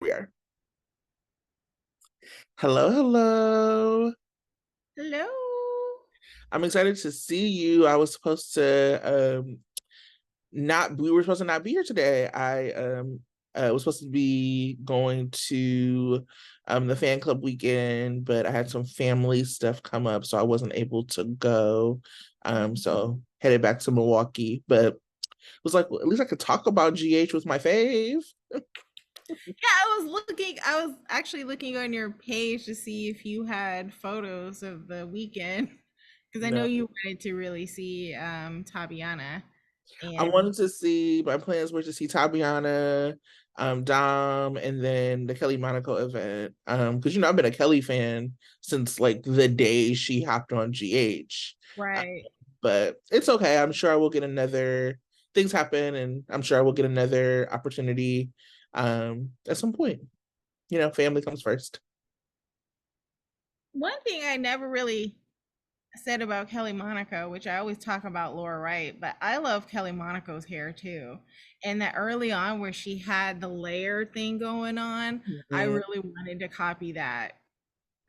We are. Hello, hello. Hello. I'm excited to see you. I was supposed to not we were supposed to not be here today. I was supposed to be going to the fan club weekend, but I had some family stuff come up, so I wasn't able to go. So headed back to Milwaukee, but was like, well, at least I could talk about GH with my fave. Yeah, I was actually looking on your page to see if you had photos of the weekend because I know No. you wanted to really see Tabiana I and wanted to see, my plans were to see Tabiana, Dom, and then the Kelly Monaco event. Because I've been a Kelly fan since like the day she hopped on GH. Uh, right. but it's okay. I'm sure I will get another things happen and I'm sure I will get another opportunity at some point. Family comes first. One thing I never really said about Kelly Monaco, which I always talk about Laura Wright, but I love Kelly Monaco's hair too. And that early on where she had the layer thing going on, I Mhm. really wanted to copy that.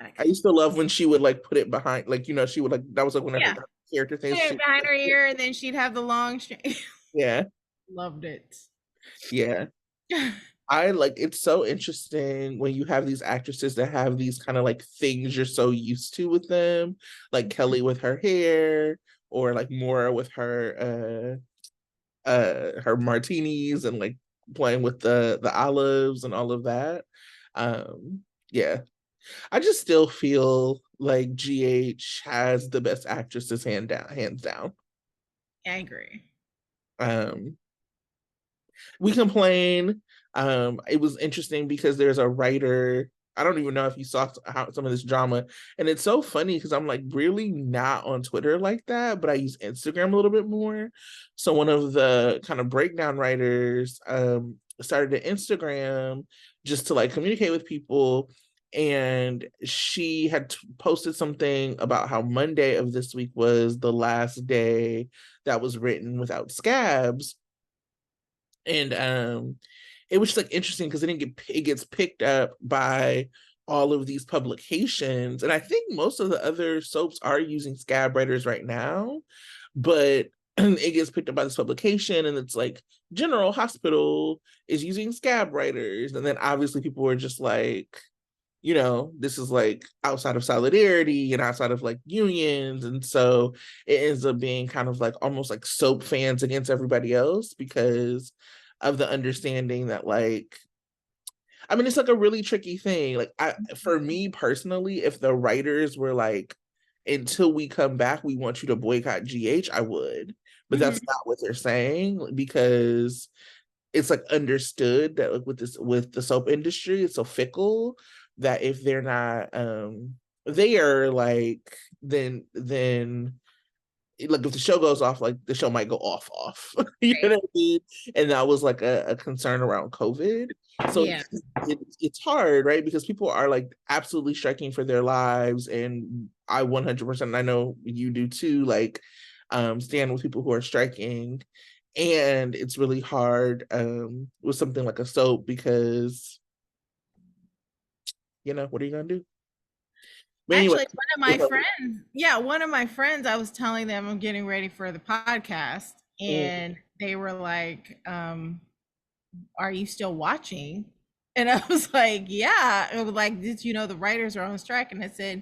I I couldn't. used to love when she would like put it behind, like, she would like, that was like one of Yeah. her character things. Put She, it behind her ear, and then she'd have the long string. yeah, Loved it. yeah. I like it's so interesting when you have these actresses that have these kind of like things you're so used to with them, like Kelly with her hair, or like Maura with her martinis and like playing with the olives and all of that. Yeah. I just still feel like GH has the best actresses hands down. I agree. Um we complain. It was interesting because there's a writer. I don't even know if you saw some of this drama, and it's so funny because I'm like really not on Twitter like that, but I use Instagram a little bit more. So one of the kind of breakdown writers started an Instagram just to like communicate with people, and she had posted something about how Monday of this week was the last day that was written without scabs, and it was just like interesting because it gets picked up by all of these publications, and I think most of the other soaps are using scab writers right now, but it gets picked up by this publication, and it's like General Hospital is using scab writers, and then obviously people were just like, this is like outside of solidarity and outside of like unions. And so it ends up being kind of like almost like soap fans against everybody else because of the understanding that like, I mean, it's like a really tricky thing. Like for me personally, if the writers were like, until we come back, we want you to boycott GH, I would. But Mhm. that's not what they're saying because it's like understood that like with the soap industry, it's so fickle that if they're not they are like then like if the show goes off, like the show might go off. You know Right. what I mean? And that was like a concern around COVID. So Yeah. it's hard, right? Because people are like absolutely striking for their lives, and I 100%, I know you do too, like stand with people who are striking. And it's really hard with something like a soap because what are you gonna do? But anyway, Actually, one of my friends, yeah, one of my friends, I was telling them I'm getting ready for the podcast, and they were like, "Are you still watching?" And I was like, "Yeah." It was like, "Did you know the writers are on strike?" And I said,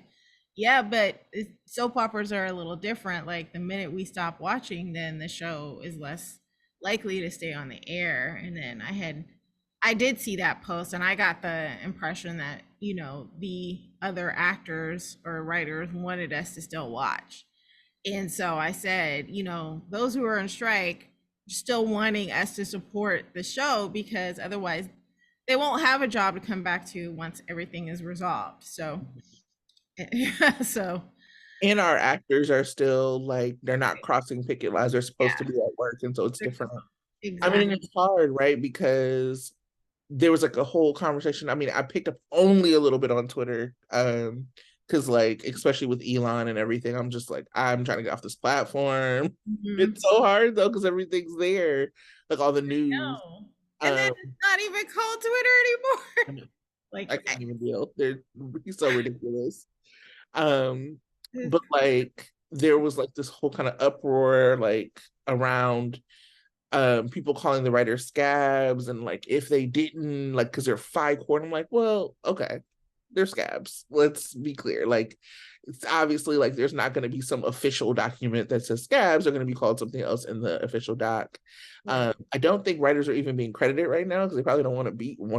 "Yeah, but soap operas are a little different. Like the minute we stop watching, then the show is less likely to stay on the air." And then I did see that post, and I got the impression that the other actors or writers wanted us to still watch. And so I said, those who are on strike still wanting us to support the show because otherwise they won't have a job to come back to once everything is resolved. So, so and our actors are still like they're not crossing picket lines. They're supposed to yeah, be at work, and so it's different. I mean, exactly. it's hard, right? Because there was like a whole conversation. I mean, I picked up only a little bit on Twitter, because like especially with Elon and everything, I'm just like I'm trying to get off this platform. Mhm. It's so hard though because everything's there, like all the news. No. And then Um, it's not even called Twitter anymore. I mean, Like I can't even deal. They're he's so ridiculous. Um, but like there was like this whole kind of uproar like around people calling the writers scabs and like if they didn't like because they're FICOR. I'm like, well, okay, they're scabs. Let's be clear. Like it's obviously like there's not going to be some official document that says scabs. They're going to be called something else in the official doc. yeah. I don't think writers are even being credited right now because they probably don't want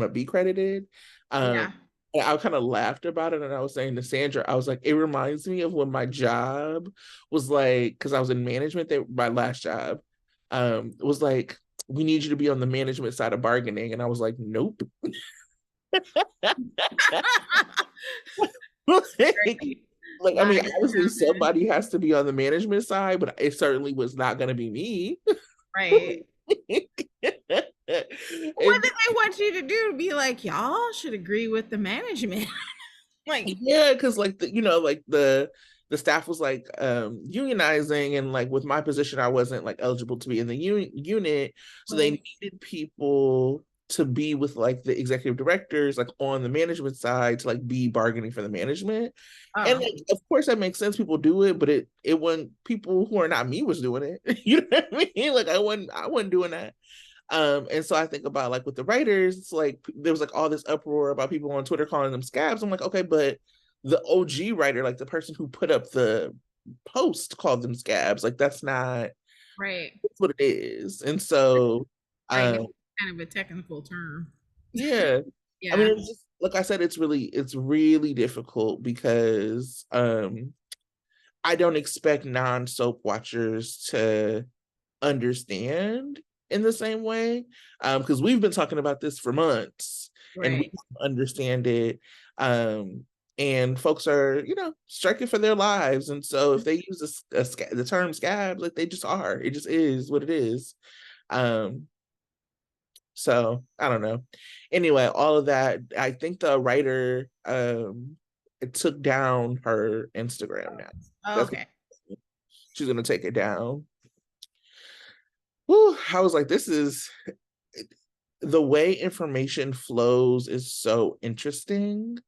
to be credited. Um, Yeah. I kind of laughed about it and I was saying to Sandra, I was like, it reminds me of when my job was like, because I was in management, my last job was like, we need you to be on the management side of bargaining. And I was like, nope. like, like, I Not mean, gonna obviously happen. somebody has to be on the management side, but it certainly was not going to be me. Right. What And did they want you to do? To be like, y'all should agree with the management. Like, yeah, because like like the staff was like unionizing, and like with my position, I wasn't like eligible to be in the unit, so they right. needed people to be with like the executive directors, like on the management side, to like be bargaining for the management. And Oh, like, of course, that makes sense. People do it, but it wasn't people who are not me was doing it. You know what I mean? Like I wasn't doing that. And so I think about like with the writers, it's like there was like all this uproar about people on Twitter calling them scabs. I'm like, okay, but the OG writer, like the person who put up the post called them scabs. Like right. that's what it is. And so Right. It's um kind of a technical term. yeah. I mean Yeah. it's just like I said, it's really difficult because I don't expect non-soap watchers to understand in the same way because we've been talking about this for months and we Right. understand it and folks are striking for their lives, and so if they use the term scab, like they just are, it just is what it is. um so I don't know. Anyway, all of that, I think the writer it took down her Instagram now. That's what Okay. she's gonna take it down. Whew, I was like, this is the way information flows is so interesting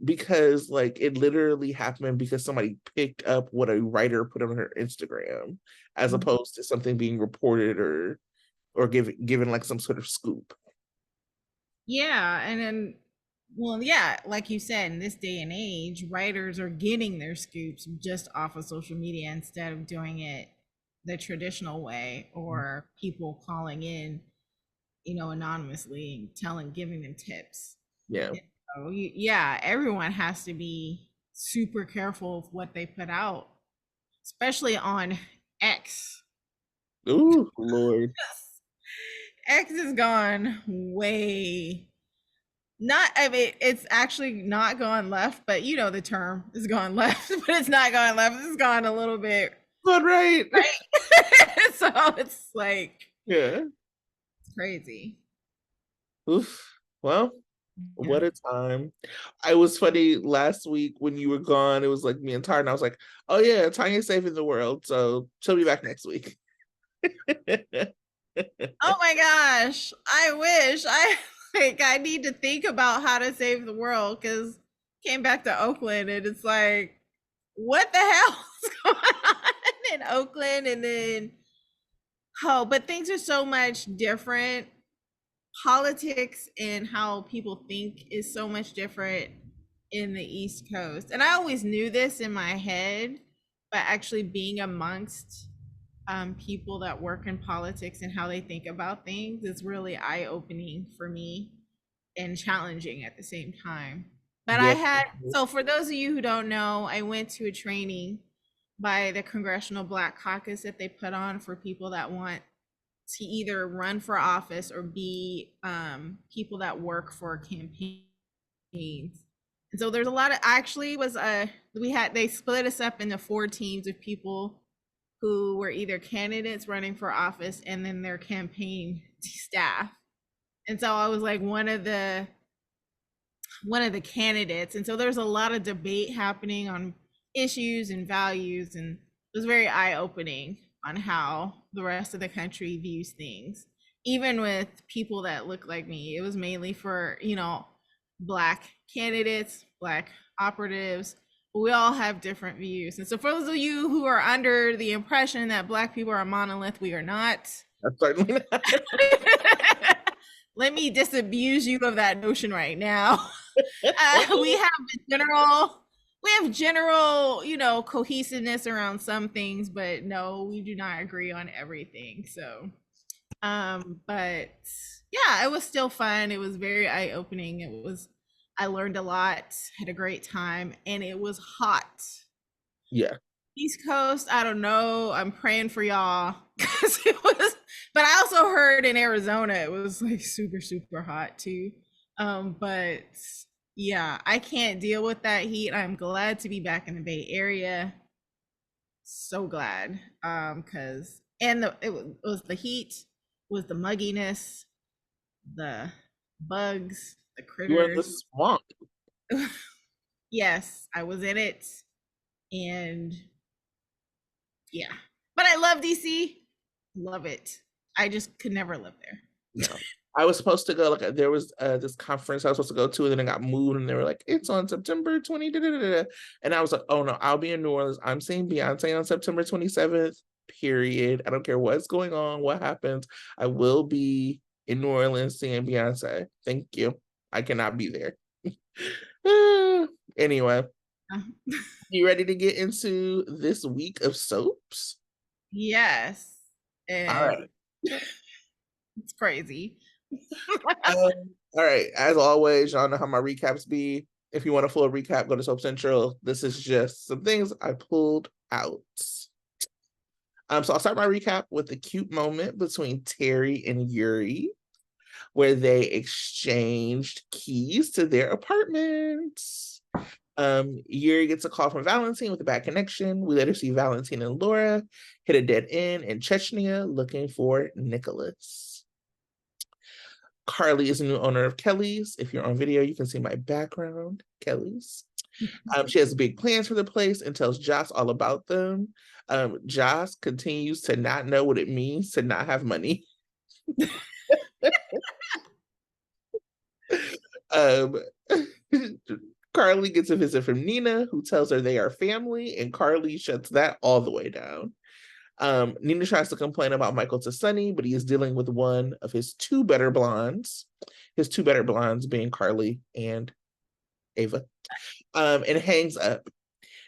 because like it literally happened because somebody picked up what a writer put on her Instagram as Mhm. opposed to something being reported or given like some sort of scoop. Yeah. And then, well, yeah, like you said, in this day and age, writers are getting their scoops just off of social media instead of doing it the traditional way or people calling in, anonymously and giving them tips. Yeah. And so, yeah, everyone has to be super careful of what they put out, especially on X. Ooh, Lord. X has gone way not, I mean, it's actually not gone left, but you know the term is gone left, but it's not gone left. It's gone a little bit But right. right. So it's like Yeah. crazy. Oof. Well, Yeah. what a time. I was funny last week when you were gone. It was like me and Tara, and I was like, oh yeah, Tanya's saving the world. So she'll be back next week. Oh my gosh. I wish I need to think about how to save the world because came back to Oakland and it's like, what the hell is going on in Oakland? And then but things are so much different. Politics and how people think is so much different in the East Coast. And I always knew this in my head, but actually being amongst people that work in politics and how they think about things is really eye opening for me and challenging at the same time. But I Yeah. had, so for those of you who don't know, I went to a training by the Congressional Black Caucus that they put on for people that want to either run for office or be people that work for campaigns. And so there's a lot of actually was they split us up into 4 teams of people who were either candidates running for office and then their campaign staff. And so I was like one of the candidates. And so there's a lot of debate happening on issues and values, and it was very eye-opening on how the rest of the country views things. even with people that look like me, it was mainly for, black candidates, black operatives. We all have different views. And so for those of you who are under the impression that black people are a monolith, we are not. That's certainly not. Let me disabuse you of that notion right now. We have general, cohesiveness around some things, but no, we do not agree on everything. So, but yeah, it was still fun. It was very eye-opening. I learned a lot, had a great time, and it was hot. Yeah. East Coast, I don't know. I'm praying for y'all because it was, but I also heard in Arizona it was like super, super hot too. But yeah, I can't deal with that heat. I'm glad to be back in the Bay Area. So glad. Because it was the heat, was the mugginess, the bugs, the You were in the critters. swamp. Yes, I was in it, and yeah. But I love DC. Love it. I just could never live there. No. I was supposed to go, like, there was this conference I was supposed to go to, and then it got moved, and they were like, it's on September 20, da, da, da, da. And I was like, oh no, I'll be in New Orleans. I'm seeing Beyonce on September 27th, period. I don't care what's going on, what happens. I will be in New Orleans seeing Beyonce. Thank you. I cannot be there. Anyway, you ready to get into this week of soaps? Yes. All And right. it's crazy. All right. As always, y'all know how my recaps be. If you want a full recap, go to Soap Central. This is just some things I pulled out. So I'll start my recap with a cute moment between Terry and Yuri, where they exchanged keys to their apartments. Yuri gets a call from Valentine with a bad connection. We later see Valentine and Laura hit a dead end in Chechnya looking for Nicholas. Carly is the new owner of Kelly's. If you're on video, you can see my background, Kelly's. She has big plans for the place and tells Joss all about them. Joss continues to not know what it means to not have money. um, Carly gets a visit from Nina, who tells her they are family, and Carly shuts that all the way down. Nina tries to complain about Michael to Sonny, but he is dealing with one of his two better blondes. His two better blondes being Carly and Ava. And hangs up.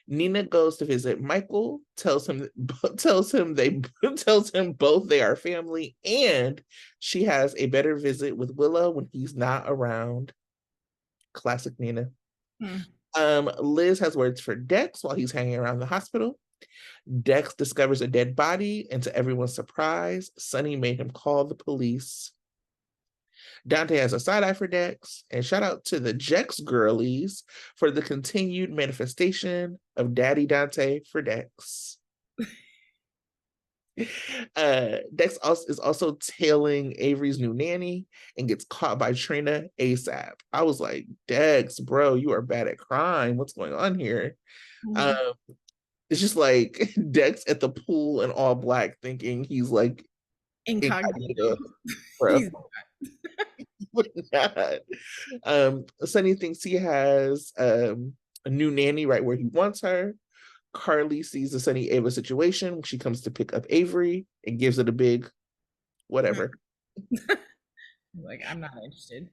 Nina goes to visit Michael, tells him tells him both they are family, and she has a better visit with Willow when he's not around. Classic Nina. Liz has words for Dex while he's hanging around the hospital. Dex discovers a dead body, and to everyone's surprise, Sonny made him call the police. Dante has a side eye for Dex, and shout out to the Jex girlies for the continued manifestation of Daddy Dante for Dex. Dex is also tailing Avery's new nanny and gets caught by Trina ASAP. I was like, Dex, bro, you are bad at crime. What's going on here? It's just like Dex at the pool in all black thinking he's like Incognito. bro. Sonny thinks he has a new nanny right where he wants her. Carly sees the Sonny Ava situation when she comes to pick up Avery and gives it a big whatever. Like, I'm not interested.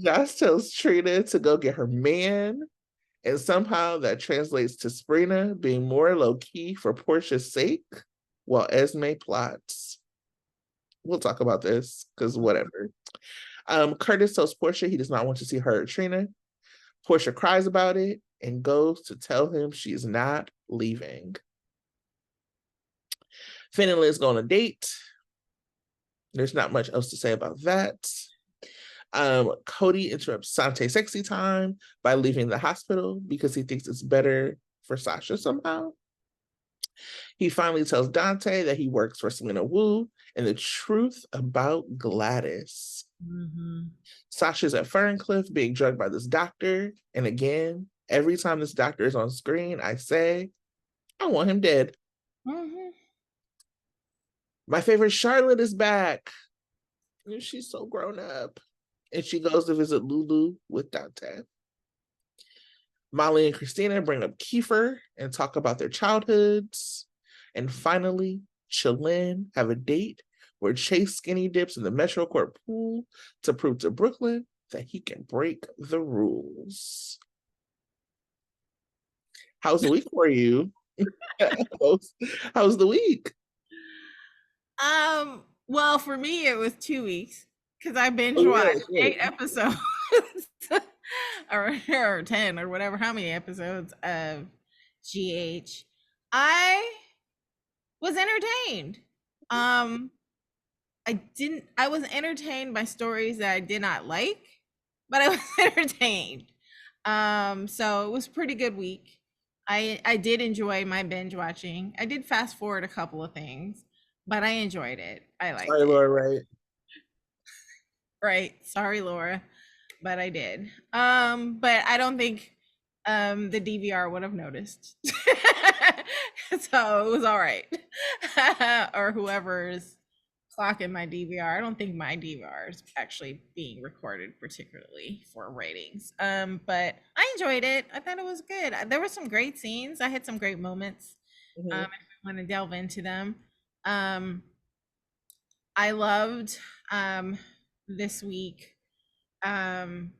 Joss tells Trina to go get her man, and somehow that translates to Sprina being more low-key for Portia's sake while Esme plots. We'll talk about this because whatever. Curtis tells Portia he does not want to see her or Trina. Portia cries about it and goes to tell him she is not leaving. Finn and Liz go on a date. There's not much else to say about that. Cody interrupts Sante's sexy time by leaving the hospital because he thinks it's better for Sasha somehow. He finally tells Dante that he works for Selena Wu and the truth about Gladys. Sasha's at Ferncliff being drugged by this doctor. And again, every time this doctor is on screen, I say, I want him dead. My favorite Charlotte is back. And she's so grown up. And she goes to visit Lulu with Dante. Molly and Christina bring up Kiefer and talk about their childhoods. And finally, Chillin have a date where Chase skinny dips in the Metro Court pool to prove to Brooklyn that he can break the rules. How's the week for you? how's the week? Well, for me, it was 2 weeks because I binge Oh, yeah, watched that's right. 8 episodes or 10 or whatever, how many episodes of GH. I was entertained. Um, I was entertained by stories that I did not like, but I was entertained. So it was a pretty good week. I did enjoy my binge watching. I did fast forward a couple of things, but I enjoyed it. I liked Sorry, it. Laura, right? Right. Sorry, Laura, but I did. But I don't think the DVR would have noticed. So it was all right. Or whoever's clocking my DVR. I don't think my DVR is actually being recorded particularly for ratings. But I enjoyed it. I thought it was good. There were some great scenes. I had some great moments. Mm-hmm. If we want to delve into them. Um, I loved this week um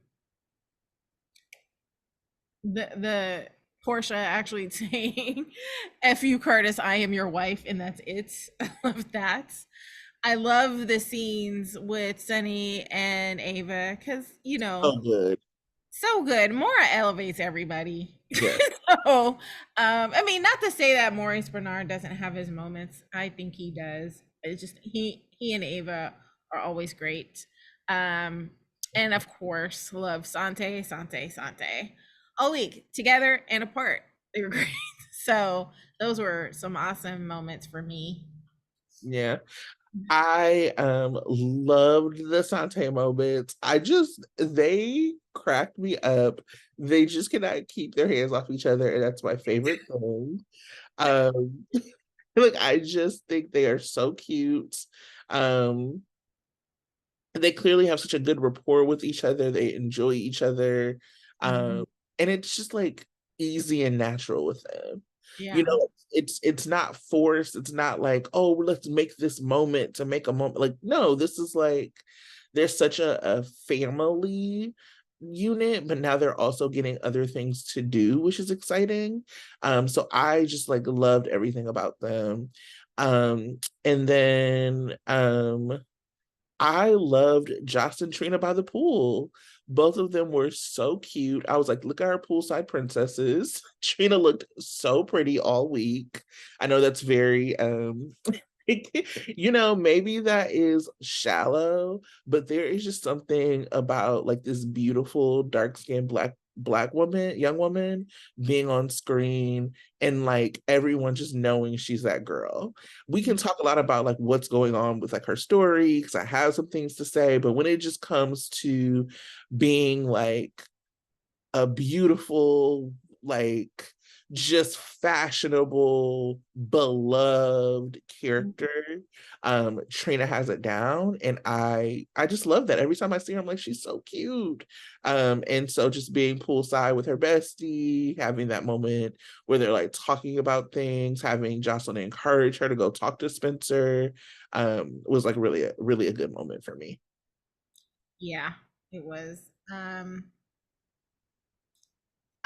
the Portia actually saying F you Curtis, I am your wife, and that's it. I love that. I love the scenes with Sonny and Ava because So good. so good. Mora elevates everybody. Yeah. So I mean, not to say that Maurice Bernard doesn't have his moments. I think he does. It's just he and Ava are always great. Um and of course love Sante all week together and apart. They were great. So those were some awesome moments for me. Yeah. I loved the Sante moments. They cracked me up. They just cannot keep their hands off each other, and that's my favorite thing. Um like I just think they are so cute. Um they clearly have such a good rapport with each other. They enjoy each other. Um, and it's just like easy and natural with them. You Yeah. know, it's not forced. It's not like, oh, let's make this moment to make a moment. Like, no, this is like there's such a family unit, but now they're also getting other things to do, which is exciting. So I just like loved everything about them. And then I loved Joss and Trina by the pool. Both of them were so cute. I was like, look at our poolside princesses. Trina looked so pretty all week. I know that's very maybe that is shallow, but there is just something about like this beautiful dark-skinned black woman, young woman being on screen and like everyone just knowing she's that girl. We can talk a lot about like what's going on with like her story because I have some things to say, but when it just comes to being like a beautiful, like just fashionable, beloved character. Trina has it down, and I just love that. Every time I see her, I'm like, she's so cute. And so just being poolside with her bestie, having that moment where they're like talking about things, having Jocelyn encourage her to go talk to Spencer, was like really a good moment for me. Yeah, it was.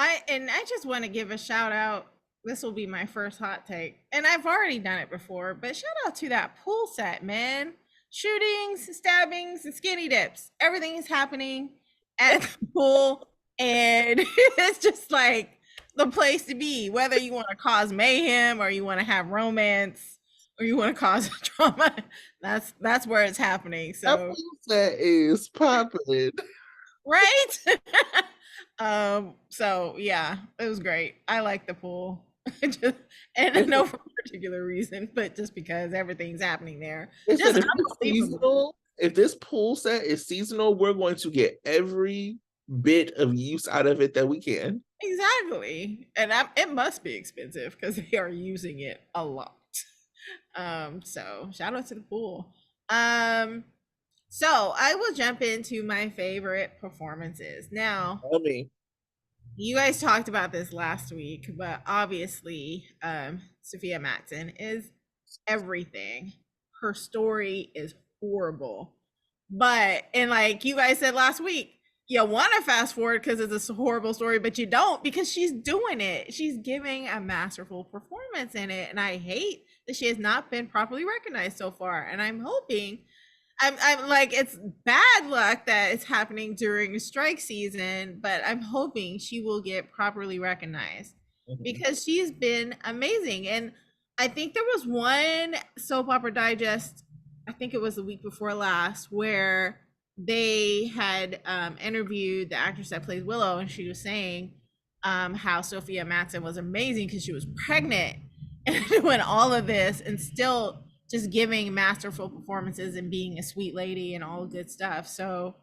I just want to give a shout out. This will be my first hot take, and I've already done it before, but shout out to that pool set, man. Shootings, stabbings, and skinny dips. Everything is happening at the pool, and it's just like the place to be. Whether you want to cause mayhem or you want to have romance or you want to cause drama, that's where it's happening. That So set is popping. right. So yeah, it was great. I like the pool. Just, and no for a particular reason, but just because everything's happening there. They said Just if it's unbelievable. seasonal, if this pool set is seasonal, we're going to get every bit of use out of it that we can. Exactly. And it must be expensive because they are using it a lot. So shout out to the pool. Um So I will jump into my favorite performances. Now, Tell me. you guys talked about this last week, but obviously, Sophia Matson is everything. Her story is horrible. But, and like you guys said last week, you want to fast forward because it's a horrible story, but you don't because she's doing it. She's giving a masterful performance in it. And I hate that she has not been properly recognized so far. And I'm hoping I'm like, it's bad luck that it's happening during strike season, but I'm hoping she will get properly recognized Mhm. because she's been amazing. And I think there was one soap opera digest, I think it was the week before last, where they had interviewed the actress that plays Willow, and she was saying how Sophia Matson was amazing because she was pregnant and doing all of this and still just giving masterful performances and being a sweet lady and all good stuff. So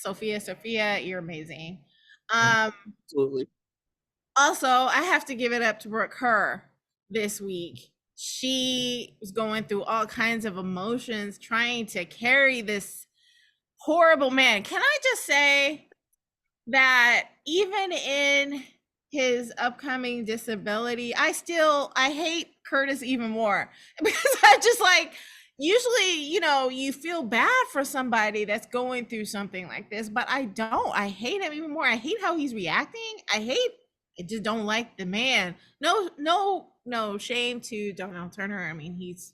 Sophia, you're amazing. Um, Absolutely. Also, I have to give it up to Brooke Kerr this week. She was going through all kinds of emotions, trying to carry this horrible man. Can I just say that even in his upcoming disability, I hate Curtis even more because I just like, usually, you feel bad for somebody that's going through something like this, but I don't. I hate him even more. I hate how he's reacting. I just don't like the man. No, no, no shame to Donnell Turner. I mean, he's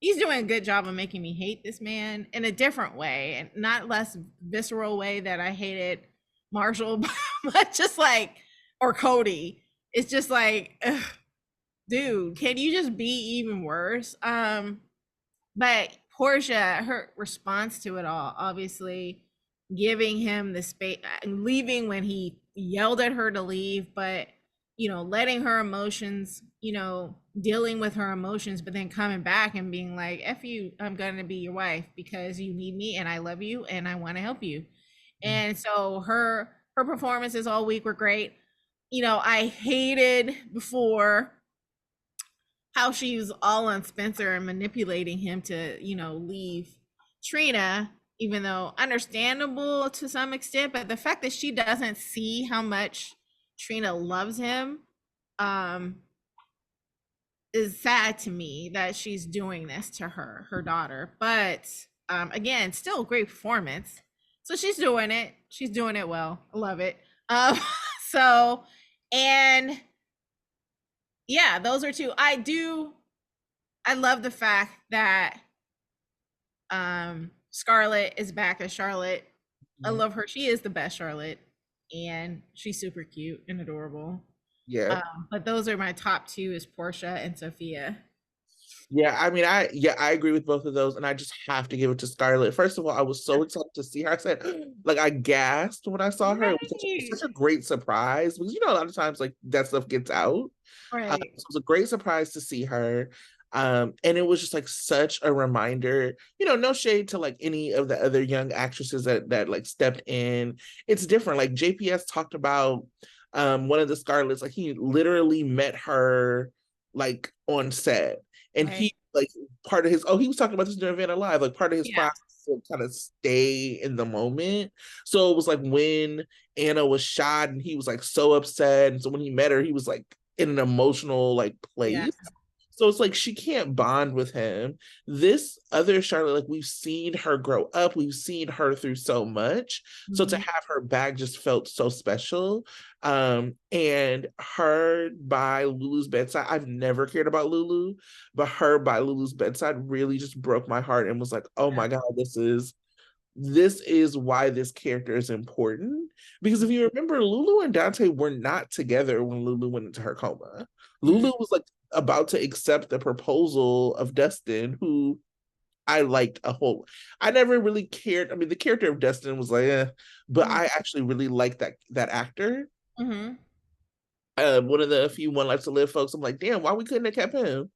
doing a good job of making me hate this man in a different way and not less visceral way that I hated Marshall, but just like, or Cody. It's just like, ugh, dude, can you just be even worse? But Portia, her response to it all, obviously giving him the space, leaving when he yelled at her to leave, but letting her emotions, dealing with her emotions, but then coming back and being like, F you, I'm gonna be your wife because you need me and I love you and I want to help you. And so her performances all week were great. I hated before how she was all on Spencer and manipulating him to, leave Trina, even though understandable to some extent, but the fact that she doesn't see how much Trina loves him um is sad to me that she's doing this to her daughter. But again, still a great performance. So she's doing it. She's doing it well. I love it. Um so and yeah, those are two. I love the fact that Scarlett is back as Charlotte. I Mhm. love her. She is the best Charlotte, and she's super cute and adorable. Yeah. But those are my top two: is Portia and Sophia. Yeah, I mean, I agree with both of those, and I just have to give it to Scarlett. First of all, I was so excited to see her. I said, like, I gasped when I saw her. It was Right, such a great surprise because a lot of times like that stuff gets out. So right, it was a great surprise to see her. And it was just like such a reminder, no shade to like any of the other young actresses that like stepped in. It's different. Like JPS talked about one of the Scarlets, like he literally met her like on set. And right. he like part of his he was talking about this during Vanna Live, like part of his Yeah, process to kind of stay in the moment. So it was like when Anna was shot and he was like so upset. And so when he met her, he was like in an emotional like yeah. place. So it's like she can't bond with him. This other Charlotte, like we've seen her grow up, we've seen her through so much. So to Mhm. have her back just felt so special. And her by Lulu's bedside, I've never cared about Lulu, but her by Lulu's bedside really just broke my heart and was like, oh Yeah. my God, this is why this character is important. Because if you remember, Lulu and Dante were not together when Lulu went into her coma. Mhm. Lulu was like about to accept the proposal of Dustin, who I liked a whole. I never really cared. I mean, the character of Dustin was like, but Mhm. I actually really liked that actor. Mhm. One of the few One Life to Live folks. I'm like, damn, why we couldn't have kept him?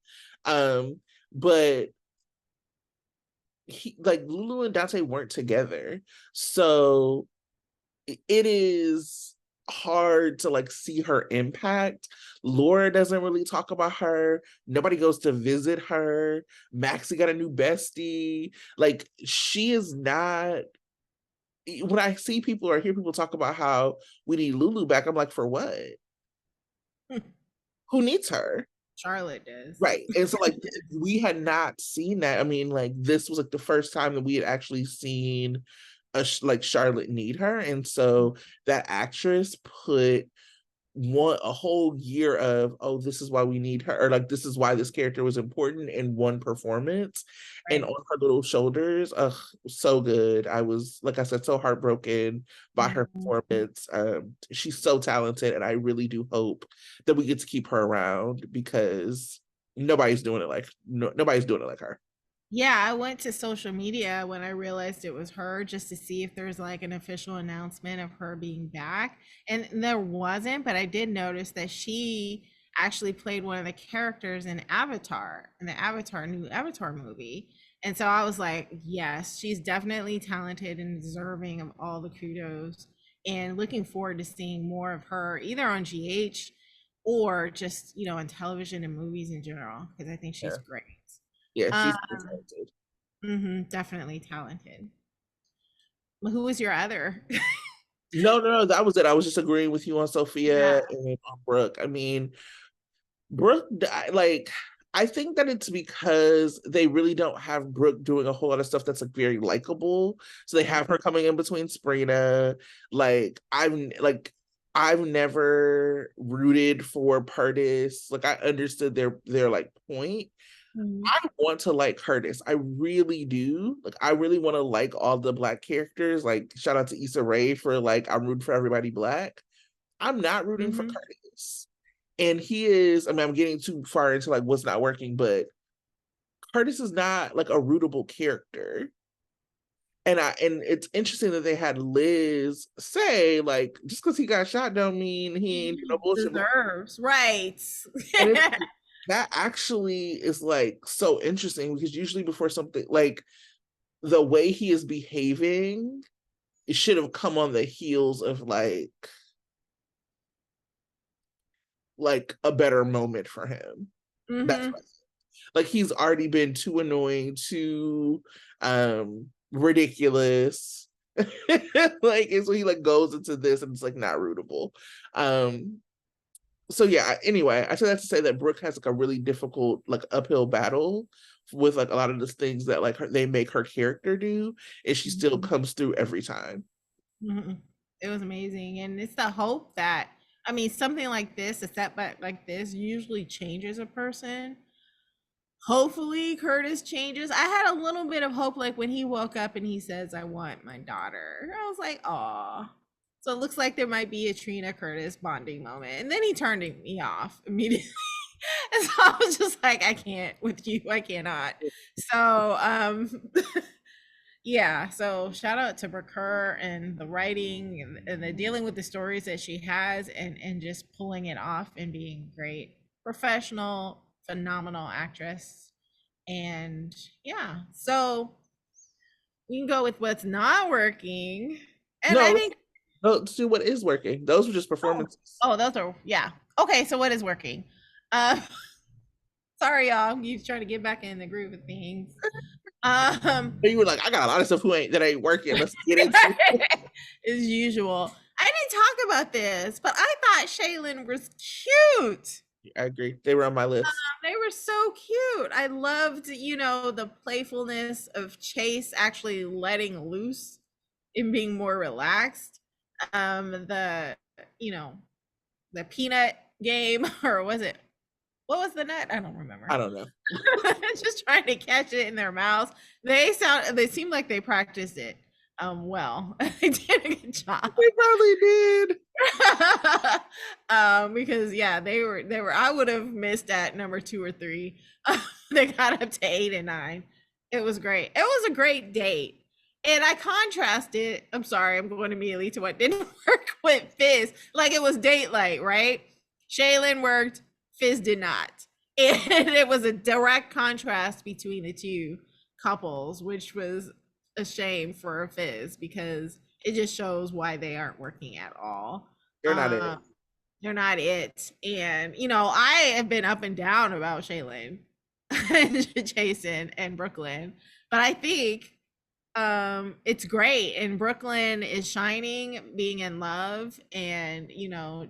But like Lulu and Dante weren't together, so it is. hard to like see her impact. Laura doesn't really talk about her. Nobody goes to visit her. Maxie got a new bestie. Like she is not. When I see people or hear people talk about how we need Lulu back, I'm like, for what? Who needs her? Charlotte does. Right. And so like we had not seen that. I mean, like this was like the first time that we had actually seen like Charlotte need her. And so that actress put a whole year of, oh, this is why we need her, or like this is why this character was important in one performance. And Right. on her little shoulders, so good. I was, like I said, so heartbroken by her Mhm. performance. She's so talented, and I really do hope that we get to keep her around because nobody's doing it like nobody's doing it like her. Yeah, I went to social media when I realized it was her just to see if there's like an official announcement of her being back. And there wasn't, but I did notice that she actually played one of the characters in Avatar, in the Avatar new Avatar movie. And so I was like, yes, she's definitely talented and deserving of all the kudos. And looking forward to seeing more of her either on GH or just, in television and movies in general, because I think she's Yeah, great. yeah, she's so Um, talented. Definitely talented. Well, who was your other? No, no, no, that was it. I was just agreeing with you on Yeah. Sophia and on Brooke. I mean, Brooke, like, I think that it's because they really don't have Brooke doing a whole lot of stuff that's like very likable. So they Right. have her coming in between Sprina. I've never rooted for Purdis. Like I understood their like point. Mhm. I want to like Curtis. I really do. Like I really want to like all the black characters. Like shout out to Issa Rae for like I'm rooting for everybody black. I'm not rooting for Mhm. Curtis. And he is, I mean, I'm getting too far into like what's not working, but Curtis is not like a rootable character. And it's interesting that they had Liz say, like, just because he got shot don't mean he ain't do no He bullshit. deserves, right. And it's that actually is like so interesting because usually before something like the way he is behaving, it should have come on the heels of like a better moment for him. That's Mhm. what, like he's already been too annoying, too ridiculous. Like and so he like goes into this and it's like not rootable. Um so yeah, anyway, I said that to say that Brooke has like a really difficult like uphill battle with like a lot of the things that like they make her character do, and she still Mhm. comes through every time. Mhm. It was amazing, and it's the hope that, I mean, something like this, a setback like this, usually changes a person. Hopefully, Curtis changes. I had a little bit of hope, like when he woke up and he says, "I want my daughter." I was like, "Aw." So it looks like there might be a Trina Curtis bonding moment, and then he turned me off immediately. And so I was just like, I can't with you. I cannot. So yeah, so shout out to Burker and the writing and the dealing with the stories that she has, and just pulling it off and being great. Professional, phenomenal actress. And yeah, so we can go with what's not working. And No, I think, no, let's do what is working. Those were just oh, performances. oh, those are, yeah. Okay, so what is working? Uh sorry y'all, you trying to get back in the groove of things. Um And you were like, I got a lot of stuff that ain't working. Let's get into it. as usual. I didn't talk about this, but I thought Shaylin was cute. I agree. They were on my list. They were so cute. I loved, the playfulness of Chase actually letting loose and being more relaxed. The, you know, the peanut game, or was it, what was the nut? I don't I remember. don't know. Just trying to catch it in their mouths. They seem like they practiced it well. They did a good job. They probably did. Because yeah, they were I would have missed at number 2 or 3. They got up to 8 and 9. It was great. It was a great date. And I contrasted, I'm sorry, I'm going immediately to what didn't work with Fizz. Like it was date light, right? Shaylin worked, Fizz did not. And it was a direct contrast between the two couples, which was a shame for Fizz because it just shows why they aren't working at all. They're not it. They're not it. And I have been up and down about Shaylin and Jason and Brooklyn, but I think it's great, and Brooklyn is shining, being in love, and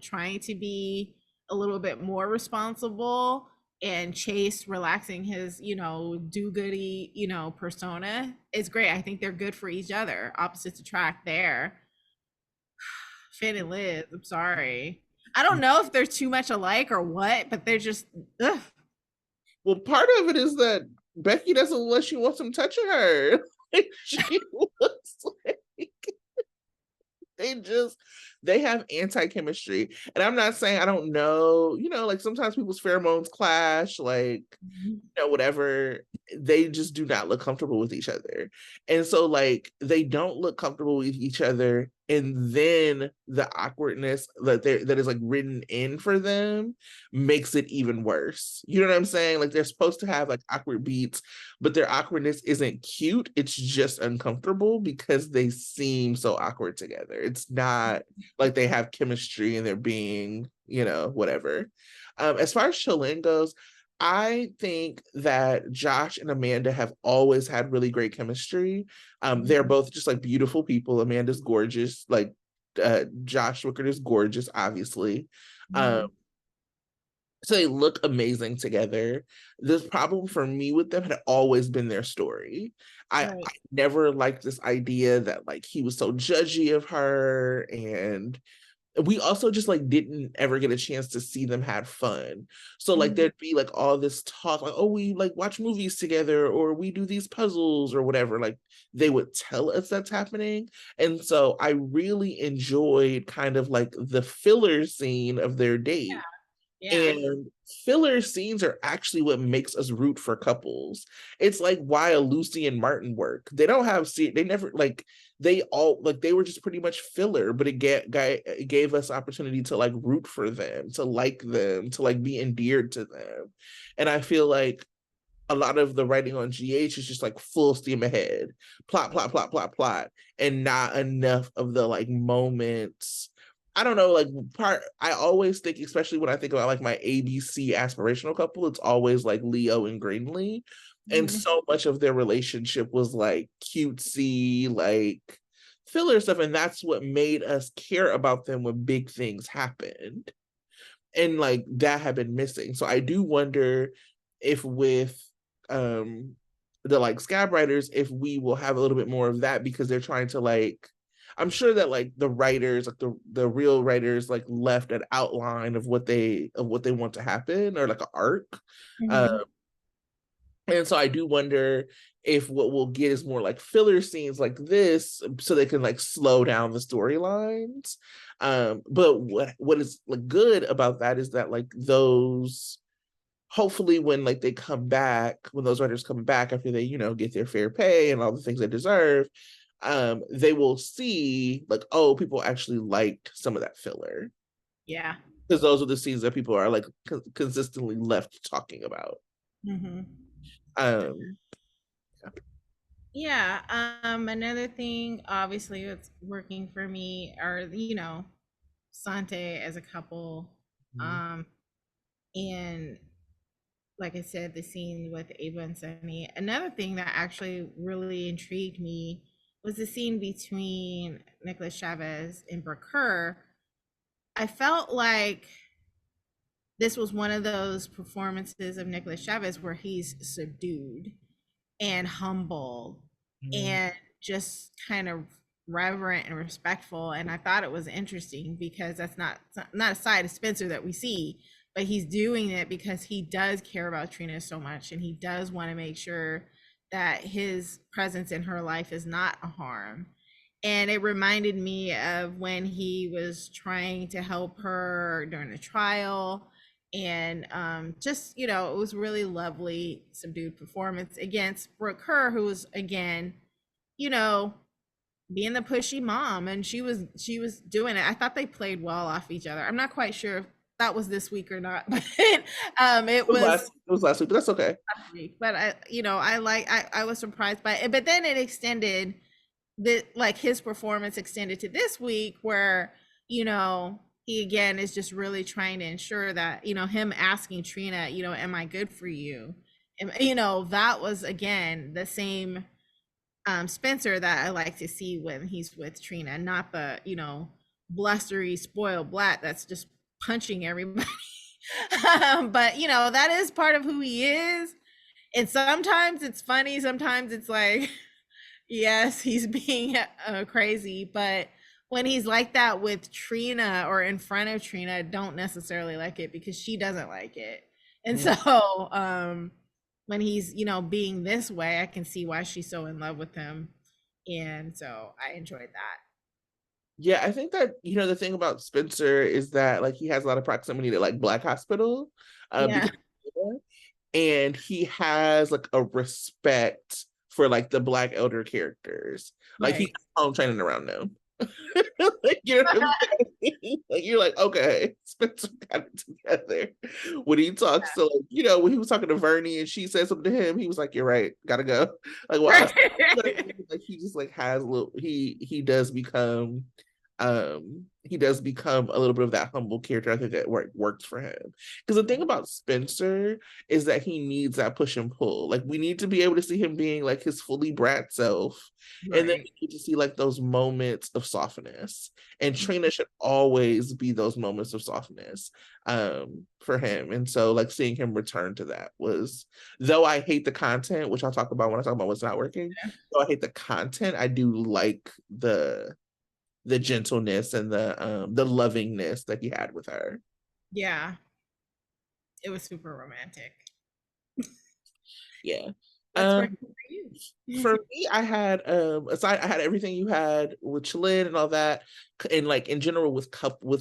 trying to be a little bit more responsible, and Chase relaxing his do-goody persona. It's great. I think they're good for each other, opposites attract there. Finn and Liz, I'm sorry, I don't know if they're too much alike or what, but they're just ugh. Well, part of it is that Becky doesn't let you want some touching her. She looks like they just they have anti-chemistry. And I'm not saying I don't know, like sometimes people's pheromones clash, like whatever. They just do not look comfortable with each other. And so like they don't look comfortable with each other. And then the awkwardness that is like written in for them makes it even worse. You know what I'm saying? Like they're supposed to have like awkward beats, but their awkwardness isn't cute. It's just uncomfortable because they seem so awkward together. It's not like they have chemistry and they're being, whatever. As far as Shalyn goes, I think that Josh and Amanda have always had really great chemistry. They're both just like beautiful people. Amanda's gorgeous. Like Josh Wickert is gorgeous, obviously. Mhm. So they look amazing together. The problem for me with them had always been their story. I Right. never liked this idea that like he was so judgy of her, and we also just like didn't ever get a chance to see them have fun. So like Mhm. there'd be like all this talk like, oh, we like watch movies together or we do these puzzles or whatever. Like they would tell us that's happening. And so I really enjoyed kind of like the filler scene of their date. Yeah. And filler scenes are actually what makes us root for couples. It's like why a Lucy and Martin work. They don't have they never like they all like they were just pretty much filler, but it gave us opportunity to like root for them, to like them, to like be endeared to them. And I feel like a lot of the writing on GH is just like full steam ahead, plot, plot, plot, plot, plot, and not enough of the like moments. I don't know, like I always think, especially when I think about like my ABC aspirational couple, it's always like Leo and Greenlee. And Mhm. so much of their relationship was like cutesy, like filler stuff. And that's what made us care about them when big things happened. And like that had been missing. So I do wonder if with um the like scab writers, if we will have a little bit more of that because they're trying to like I'm sure that like the writers, like the real writers, like left an outline of what they want to happen or like an arc. Uh, Mhm. and so I do wonder if what we'll get is more like filler scenes like this, so they can like slow down the storylines. But what is like good about that is that like those hopefully when like they come back, when those writers come back after they get their fair pay and all the things they deserve, they will see like, oh, people actually liked some of that filler Yeah. because those are the scenes that people are like consistently left talking about. Mhm. um Yeah. Another thing, obviously, that's working for me are Sante as a couple, um, and like I said, the scene with Ava and Sonny. Another thing that actually really intrigued me was the scene between Nicholas Chavez and Brooke Kerr. I felt like this was one of those performances of Nicholas Chavez where he's subdued and humble Mhm. and just kind of reverent and respectful. And I thought it was interesting because that's not a side of Spencer that we see, but he's doing it because he does care about Trina so much, and he does want to make sure that his presence in her life is not a harm. And it reminded me of when he was trying to help her during the trial, and just it was really lovely subdued performance against Brooke Kerr, who was again you know being the pushy mom, and she was doing it. I thought they played well off each other. I'm not quite sure if that was this week or not, but it was It was last week, but that's okay. last week. But I was surprised by it, but then it extended, the like his performance extended to this week, where you know he again is just really trying to ensure that, him asking Trina, am I good for you? And, that was again the same Spencer that I like to see when he's with Trina, not the, blustery, spoiled brat that's just punching everybody. But, that is part of who he is. And sometimes it's funny, sometimes it's like, yes, he's being crazy, but when he's like that with Trina or in front of Trina, don't necessarily like it because she doesn't like it. And Mm. so when he's, being this way, I can see why she's so in love with him. And so I enjoyed that. Yeah, I think that the thing about Spencer is that like he has a lot of proximity to like Black Hospital, Yeah, because and he has like a respect for like the Black elder characters. Like he's right. home training around them. Like, you know what I'm saying? Like you're like, okay, Spencer got it together. When he talks to like, when he was talking to Vernie and she said something to him, he was like, "You're right, gotta go." Like, well, Right. like he just like has a little. He does become a little bit of that humble character. I think that works for him because the thing about Spencer is that he needs that push and pull. Like we need to be able to see him being like his fully brat self, and then Right. we need to see like those moments of softness. And Trina should always be those moments of softness for him. And so like seeing him return to that was, though I hate the content, which I'll talk about when I talk about what's not working. Though I hate the content, I do like the gentleness and the lovingness that he had with her. Yeah, it was super romantic. Yeah. What's Um, working for you? for me, I had everything you had with Chalin and all that, and like in general with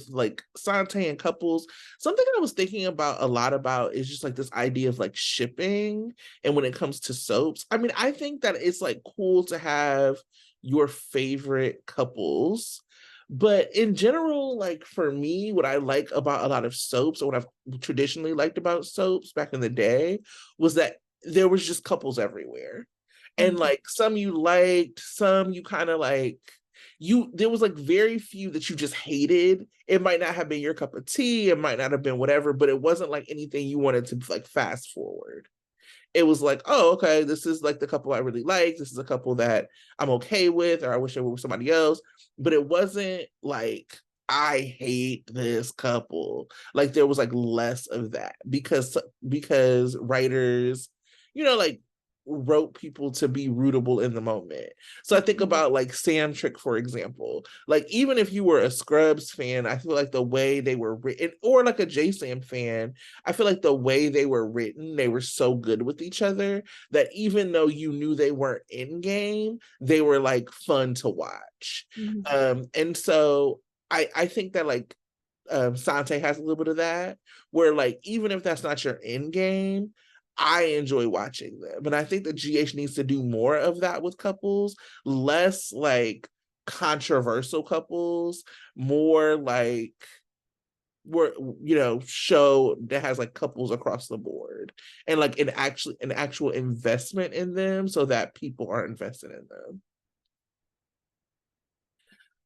like Sante and couples. Something I was thinking about a lot about is just like this idea of like shipping, and when it comes to soaps. I mean, I think that it's like cool to have your favorite couples. But in general, like for me, what I like about a lot of soaps, or what I've traditionally liked about soaps back in the day, was that there was just couples everywhere. And Mhm. like some you liked, some you kind of like, there was like very few that you just hated. It might not have been your cup of tea, it might not have been whatever, but it wasn't like anything you wanted to like fast forward. It was like, oh, okay, this is like the couple I really like. This is a couple that I'm okay with, or I wish I were with somebody else. But it wasn't like, I hate this couple. Like there was like less of that because writers, like wrote people to be rootable in the moment. So I think about like Sam Trick, for example. Like even if you were a Scrubs fan, I feel like the way they were written, or like a J Sam fan, I feel like the way they were written, they were so good with each other that even though you knew they weren't in game, they were like fun to watch. Mhm. And so I think that like Sante has a little bit of that, where like even if that's not your end game, I enjoy watching them. And I think that GH needs to do more of that with couples, less like controversial couples, more like where show that has like couples across the board and like an actual investment in them so that people are invested in them.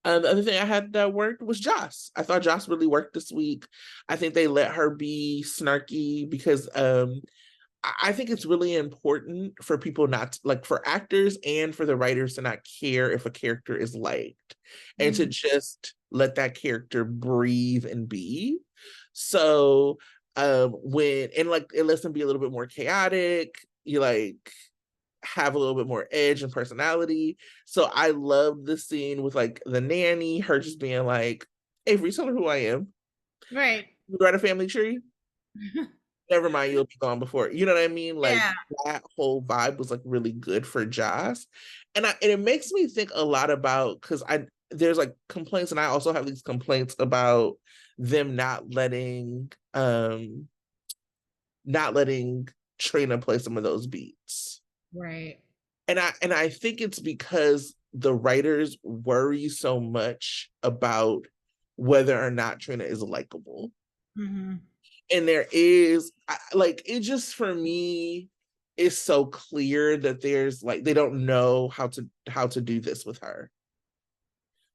The other thing I had that worked was Joss. I thought Joss really worked this week. I think they let her be snarky because I think it's really important for people not to, like for actors and for the writers to not care if a character is liked and to Mhm. just let that character breathe and be. So when and like it lets them be a little bit more chaotic, you like have a little bit more edge and personality. So I love the scene with like the nanny, her just being like, Avery, tell her who I am. Right. You write a family tree? Never mind, you'll be gone before. You know what I mean? Like Yeah. that whole vibe was like really good for Joss. And it makes me think a lot about because I there's like complaints, and I also have these complaints about them not letting Trina play some of those beats. Right. And I think it's because the writers worry so much about whether or not Trina is likable. Mhm. And there is like it just for me is so clear that there's like they don't know how to do this with her.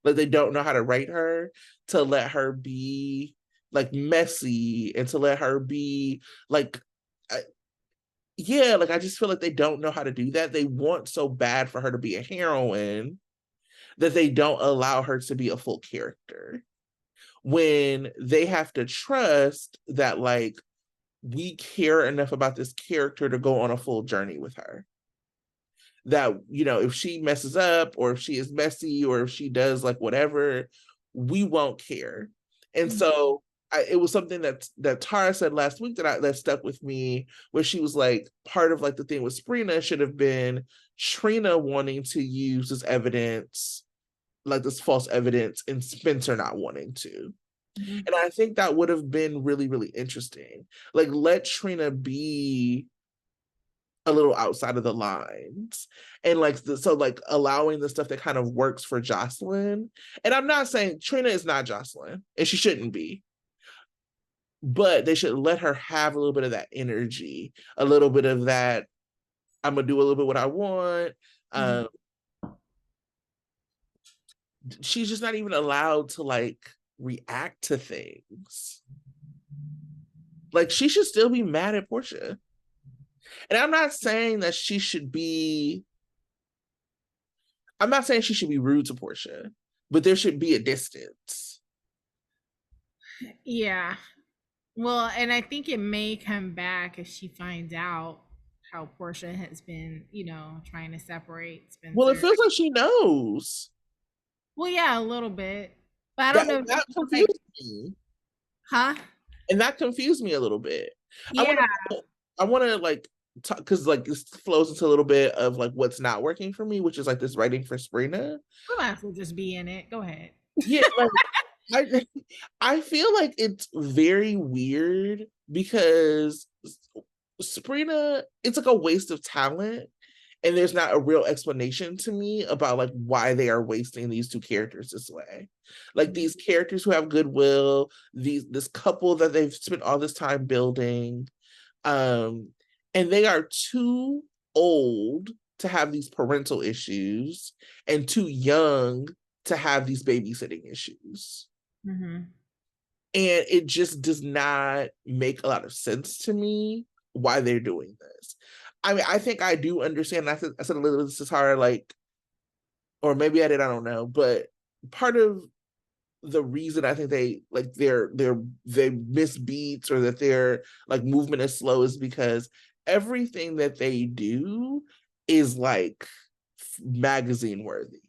Like they don't know how to write her to let her be like messy and to let her be like I, yeah, like I just feel like they don't know how to do that. They want so bad for her to be a heroine that they don't allow her to be a full character. When they have to trust that like we care enough about this character to go on a full journey with her. That, you know, if she messes up or if she is messy or if she does like whatever, we won't care. And so it was something that Tara said last week that stuck with me, where she was like, part of like the thing with Sprina should have been Trina wanting to use this evidence, like this false evidence, and Spencer not wanting to. Mhm. And I think that would have been really, really interesting. Like, let Trina be a little outside of the lines and like so like allowing the stuff that kind of works for Jocelyn. And I'm not saying Trina is not Jocelyn and she shouldn't be, but they should let her have a little bit of that energy, a little bit of that I'm gonna do a little bit what I want. Mhm. um she's just not even allowed to like react to things. Like she should still be mad at Portia. And I'm not saying she should be rude to Portia, but there should be a distance. Yeah. Well, and I think it may come back if she finds out how Portia has been, trying to separate Well, it Spencer. feels like she knows. Well, yeah, a little bit. But I don't That know if that she like, confused me. huh? And that confused me a little bit. I want Yeah, to I want to like talk because like this flows into a little bit of like what's not working for me, which is like this writing for Sprina. we might as well just be in it. Go ahead. Yeah, like I I feel like it's very weird because Sprina, it's like a waste of talent, and there's not a real explanation to me about like why they are wasting these two characters this way. Like these characters who have goodwill, this couple that they've spent all this time building, um, and they are too old to have these parental issues and too young to have these babysitting issues. Mm-hmm. And it just does not make a lot of sense to me why they're doing this. I mean, I think I do understand. I said a little bit to Sahara, like, or maybe I did, I don't know. But part of the reason I think they miss beats or that their like movement is slow is because everything that they do is like magazine worthy.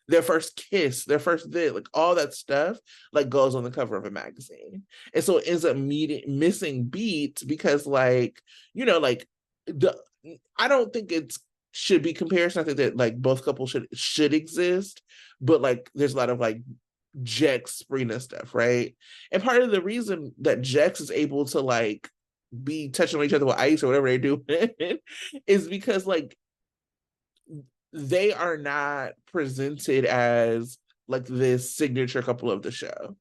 Their first kiss, their first day, like all that stuff, like goes on the cover of a magazine, and so it ends up missing beats because, like, like the I don't think it's should be comparison. I think that like both couples should exist, but like there's a lot of like Jex Sprina stuff, right? And part of the reason that Jex is able to like be touching on each other with ice or whatever they do is because like they are not presented as like this signature couple of the show.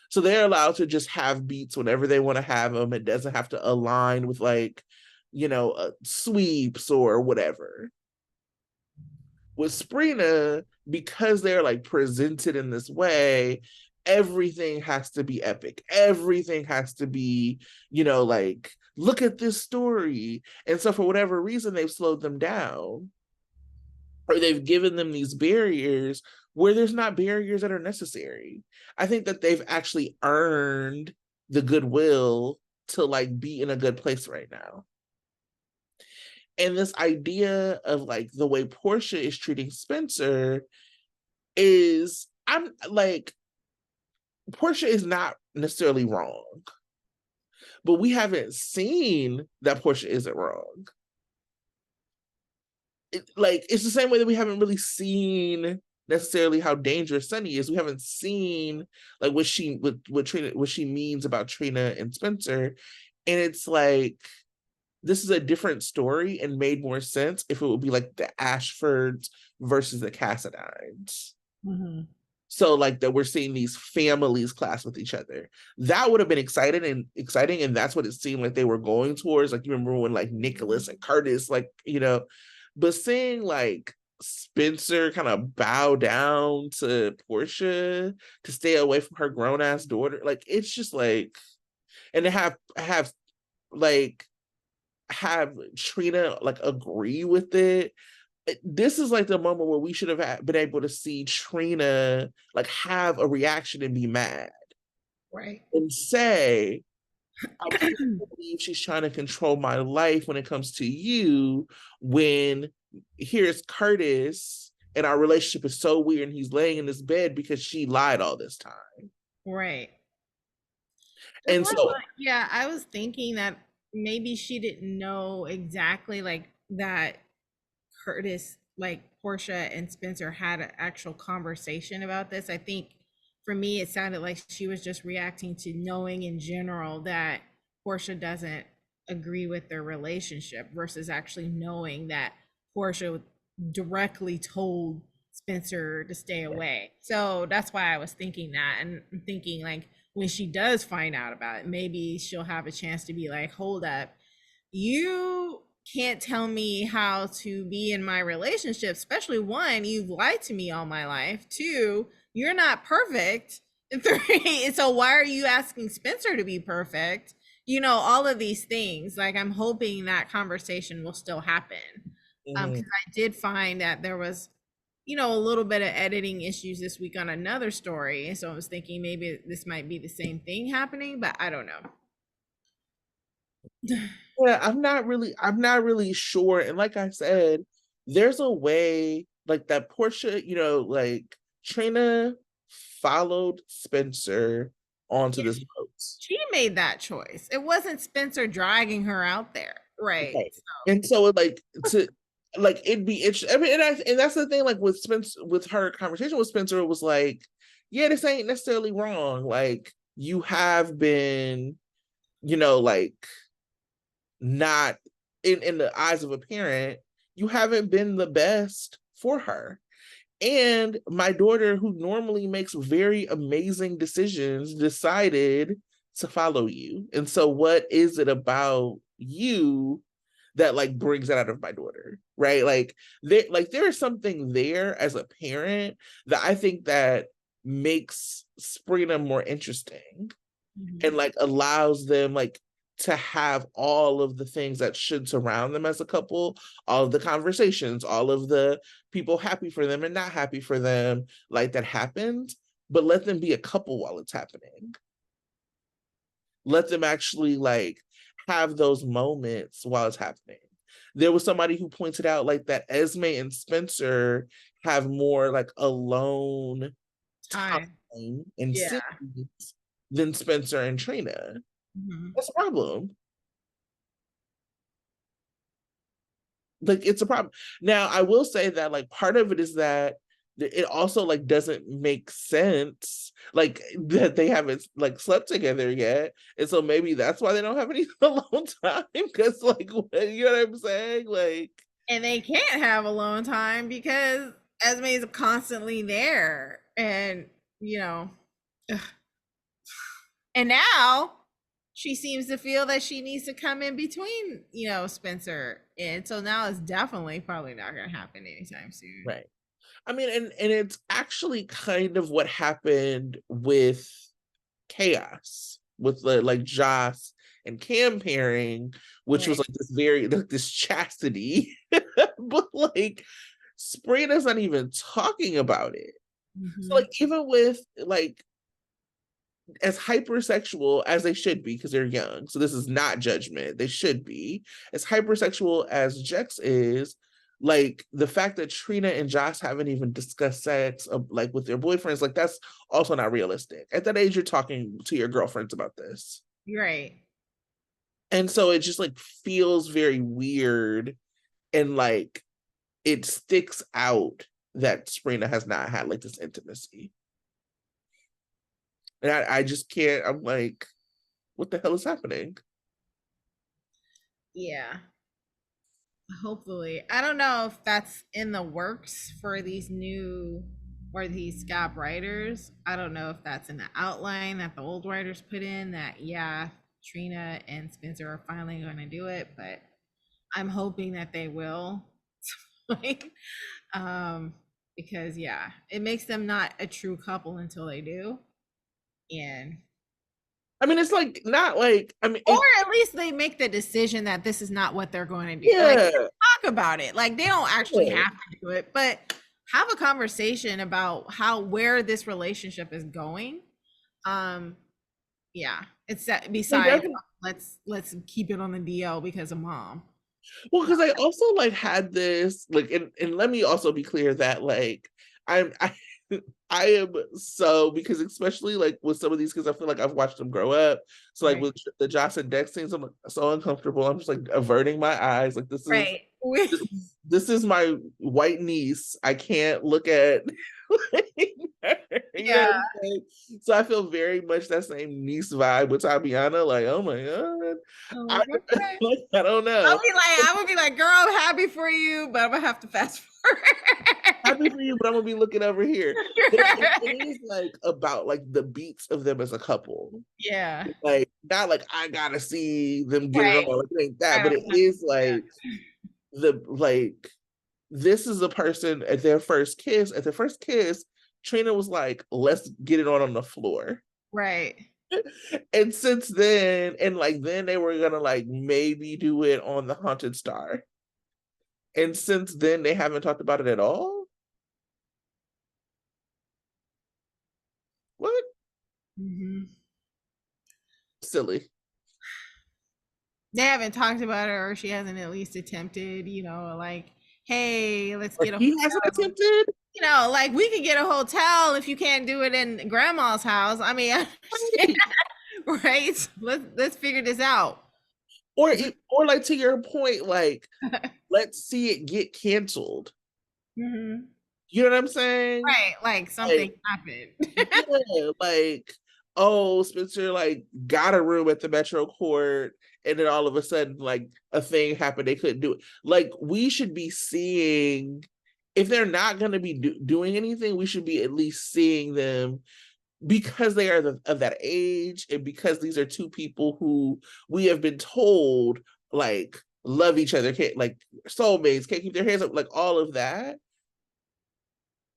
So they're allowed to just have beats whenever they want to have them. It doesn't have to align with like, sweeps or whatever. With Sprina, because they're like presented in this way, everything has to be epic. Everything has to be, like, look at this story. And so for whatever reason, they've slowed them down or they've given them these barriers where there's not barriers that are necessary. I think that they've actually earned the goodwill to like be in a good place right now. And this idea of like the way Portia is treating Spencer is, I'm like, Portia is not necessarily wrong, but we haven't seen that Portia isn't wrong. Like it's the same way that we haven't really seen necessarily how dangerous Sonny is. We haven't seen like what she means about Trina and Spencer, and it's like this is a different story and made more sense if it would be like the Ashfords versus the Cassadines. Mm-hmm. So like that we're seeing these families clash with each other. That would have been exciting, and that's what it seemed like they were going towards. Like you remember when like Nicholas and Curtis, like, but seeing like Spencer kind of bow down to Portia to stay away from her grown ass daughter. Like it's just like, and to have like have Trina like agree with it. This is like the moment where we should have been able to see Trina like have a reaction and be mad Right. and say, I can't believe she's trying to control my life when it comes to you. When here's Curtis and our relationship is so weird and he's laying in his bed because she lied all this time. Right. That's And why, so, yeah, I was thinking that maybe she didn't know exactly like that Curtis, like Portia and Spencer had an actual conversation about this. I think for me, it sounded like she was just reacting to knowing in general that Portia doesn't agree with their relationship versus actually knowing that Portia directly told Spencer to stay away. So that's why I was thinking that. And I'm thinking like when she does find out about it, maybe she'll have a chance to be like, hold up, you can't tell me how to be in my relationship, especially one, you've lied to me all my life. Two, you're not perfect. And three, so why are you asking Spencer to be perfect? You know, all of these things. Like I'm hoping that conversation will still happen. mm, Because I did find that there was, you know, a little bit of editing issues this week on another story. So I was thinking maybe this might be the same thing happening, but I don't know. yeah, I'm not really sure. And like I said, there's a way like that Portia, like Trina followed Spencer onto this boat. She made that choice. It wasn't Spencer dragging her out there. Right. Right. And so like to like it'd be interesting. I mean, and that's the thing, like with Spencer, with her conversation with Spencer, it was like, yeah, this ain't necessarily wrong. Like you have been, like not in the eyes of a parent, you haven't been the best for her. And my daughter, who normally makes very amazing decisions, decided to follow you. And so, what is it about you that like brings it out of my daughter? Right? There is something there as a parent that I think that makes Sprina more interesting and Mhm. like allows them like to have all of the things that should surround them as a couple, all of the conversations, all of the people happy for them and not happy for them, like that happened, but let them be a couple while it's happening. Let them actually like have those moments while it's happening. There was somebody who pointed out like that Esme and Spencer have more like alone Time. time and Yeah. scenes than Spencer and Trina. Mhm. That's a problem. Like it's a problem. Now, I will say that like part of it is that it also like doesn't make sense like that they haven't like slept together yet, and so maybe that's why they don't have any alone time because like you know what I'm saying, like And they can't have alone time because Esme is constantly there. And, you know, ugh. And now she seems to feel that she needs to come in between, you know, Spencer. And so now it's definitely probably not going to happen anytime soon. right. I mean, and it's actually kind of what happened with Chaos, with the like Joss and Cam pairing, which was Right. like this very like this chastity, but like Sprina's not even talking about it. So Hmm. like even with like as hypersexual as they should be because they're young, so this is not judgment. They should be as hypersexual as Jex is. Like the fact that Trina and Josh haven't even discussed sex, like with their boyfriends, like that's also not realistic. At that age, you're talking to your girlfriends about this, You're right. and so it just like feels very weird, and like it sticks out that Sprina has not had like this intimacy, and I just can't. I'm like, what the hell is happening? Yeah. Hopefully. I don't know if that's in the works for these new or these scab writers. I don't know if that's in the outline that the old writers put in that, yeah, Trina and Spencer are finally going to do it, but I'm hoping that they will. like, um, because yeah, it makes them not a true couple until they do, and I mean, it's like not like I mean or it. at least they make the decision that this is not what they're going to do. Like Yeah, talk about it. Like they don't actually yeah. have to do it, but have a conversation about how where this relationship is going. Um, yeah, it's that Like besides that's let's keep it on the DL because of mom. well, because I also like had this like, and let me also be clear that like I'm I I am so because especially like with some of these because I feel like I've watched them grow up. So like Right. with the Joss and Dex scenes, I'm like, so uncomfortable. I'm just like averting my eyes. Like Right. this is my white niece. I can't look at you know what Yeah. I'm saying? So I feel very much that same niece vibe with Tabiana. Like, oh my God. I'm I like, okay. like, I don't know. I would be like, girl, I'm happy for you, but I'm gonna have to fast forward. Happy for you, but I'm gonna be looking over here. But it is like about like the beats of them as a couple. Yeah. Like not like I gotta see them get it on, Right. like it ain't that, I but don't it have is to do like the like this is a person at their first kiss. At their first kiss, Trina was like, let's get it on the floor. right. And since then, and like then they were gonna like maybe do it on the Haunted Star. And since then they haven't talked about it at all. What? Hmm. Silly. They haven't talked about it, or she hasn't at least attempted, like, hey, let's Or get a he hasn't attempted. like we could get a hotel if you can't do it in grandma's house. I mean, I understand, Right. right? Let's figure this out. Or like to your point, like let's see it get canceled. Hmm. You know what I'm saying? Right, like Like, something happened. yeah, like, oh, Spencer like got a room at the Metro Court, and then all of a sudden, like a thing happened, they couldn't do it. Like, we should be seeing if they're not going to be doing anything, we should be at least seeing them because they are of that age, and because these are two people who we have been told like love each other, can't like soulmates, can't keep their hands up, like all of that.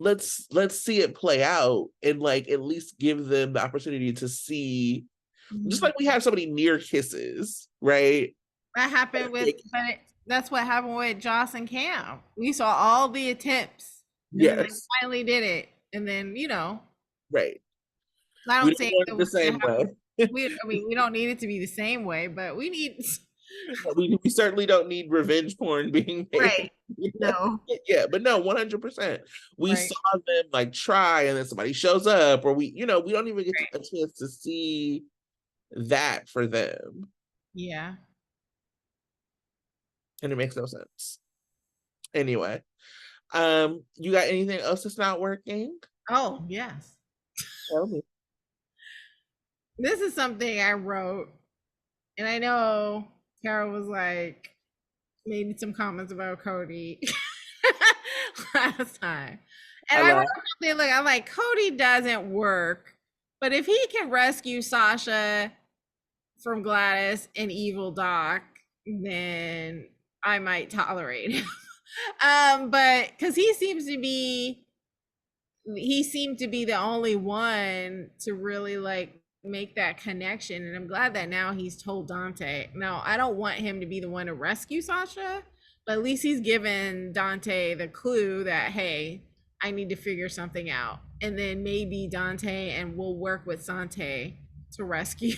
Let's see it play out and like at least give them the opportunity to see, just Mhm. like we have so many near kisses, right? That happened with, Like, that's what happened with Joss and Cam. We saw all the attempts, and then they yes, finally did it, and then right. I We don't don't think want that it we're the gonna same have way. to. I mean, we don't need it to be the same way, but we need. We certainly don't need revenge porn being made. Right. No. Yeah, but no, 100%. We Right. saw them like try and then somebody shows up, or we don't even get Right. a chance to see that for them. Yeah. And it makes no sense. Anyway, you got anything else that's not working? Oh yes. Tell me. This is something I wrote, and I know Tara was like made some comments about Cody last time. I And I wrote laugh. something like, I'm like, Cody doesn't work, but if he can rescue Sasha from Gladys and Evil Doc, then I might tolerate him. But because he seemed to be the only one to really like make that connection, and I'm glad that now he's told Dante. Now I don't want him to be the one to rescue Sasha, but at least he's given Dante the clue that, hey, I need to figure something out, and then maybe Dante and we'll work with Sante to rescue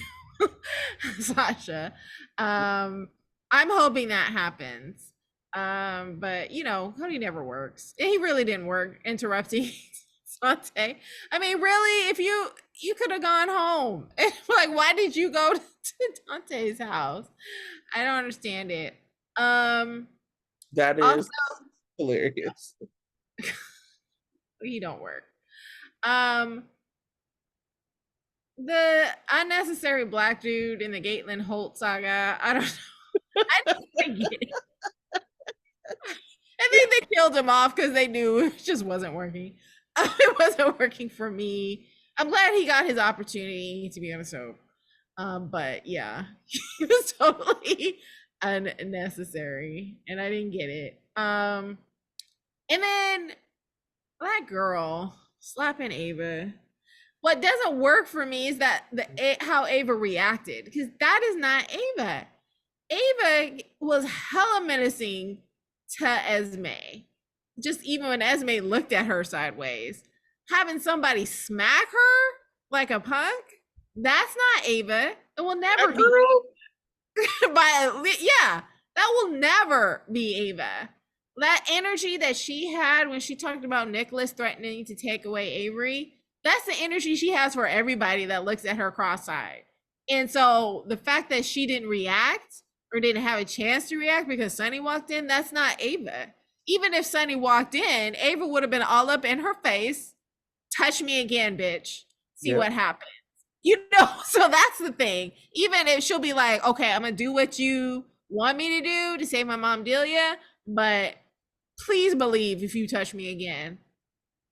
Sasha. I'm hoping that happens. But Cody never works. He really didn't work interrupting Sante. I mean, really, if you could have gone home. Like, why did you go to Dante's house? I don't understand it. Um, That Also, is hilarious. he don't work. Um, the unnecessary black dude in the Caitlin Holt saga. I don't know. I didn't get it. I think they killed him off because they knew it just wasn't working. It wasn't working for me. I'm glad he got his opportunity to be on a soap. But yeah, he was totally unnecessary, and I didn't get it. And then that girl slapping Ava. What doesn't work for me is that how Ava reacted, because that is not Ava. Ava was hella menacing to Esme. Just even when Esme looked at her sideways, having somebody smack her like a punk, that's not Ava. It will never That be. girl, But yeah, that will never be Ava. That energy that she had when she talked about Nicholas threatening to take away Avery, that's the energy she has for everybody that looks at her cross-eyed. And so the fact that she didn't react or didn't have a chance to react because Sonny walked in, that's not Ava. Even if Sonny walked in, Ava would have been all up in her face. Touch me again, bitch. See yeah, what happens. You know, so that's the thing. Even if she'll be like, okay, I'm gonna do what you want me to do to save my mom Delia, but please believe if you touch me again,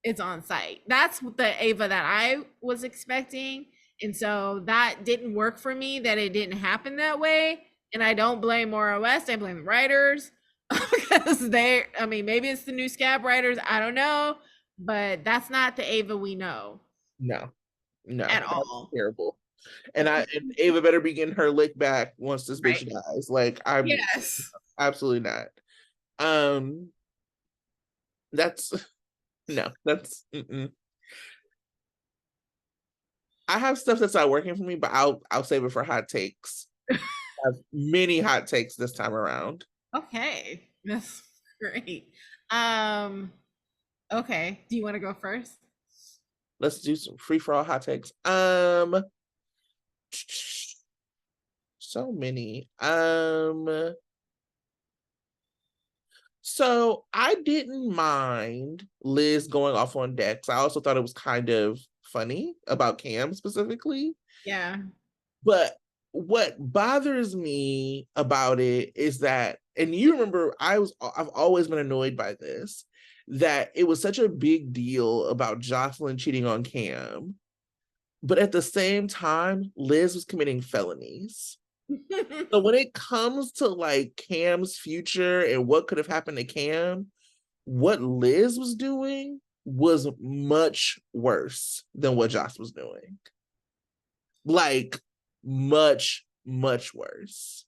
it's on site. That's the Ava that I was expecting. And so that didn't work for me, that it didn't happen that way. And I don't blame Maura West, I blame the writers because I mean, maybe it's the new scab writers, I don't know, but that's not the Ava we know no, no, at that's all. terrible. And Ava better be getting her lick back once this bitch Right. dies. Like I'm Yes. absolutely not. Um, that's no, that's mm-mm. I have stuff that's not working for me, but I'll save it for hot takes. I have many hot takes this time around. Okay. That's great. Um, okay. Do you want to go first? Let's do some free for all hot takes. So many. So I didn't mind Liz going off on Dex. I also thought it was kind of funny about Cam specifically. Yeah. But what bothers me about it is that, and you remember, I've always been annoyed by this, that it was such a big deal about Jocelyn cheating on Cam, but at the same time, Liz was committing felonies. So when it comes to like Cam's future and what could have happened to Cam, what Liz was doing was much worse than what Joss was doing. Like much, much worse.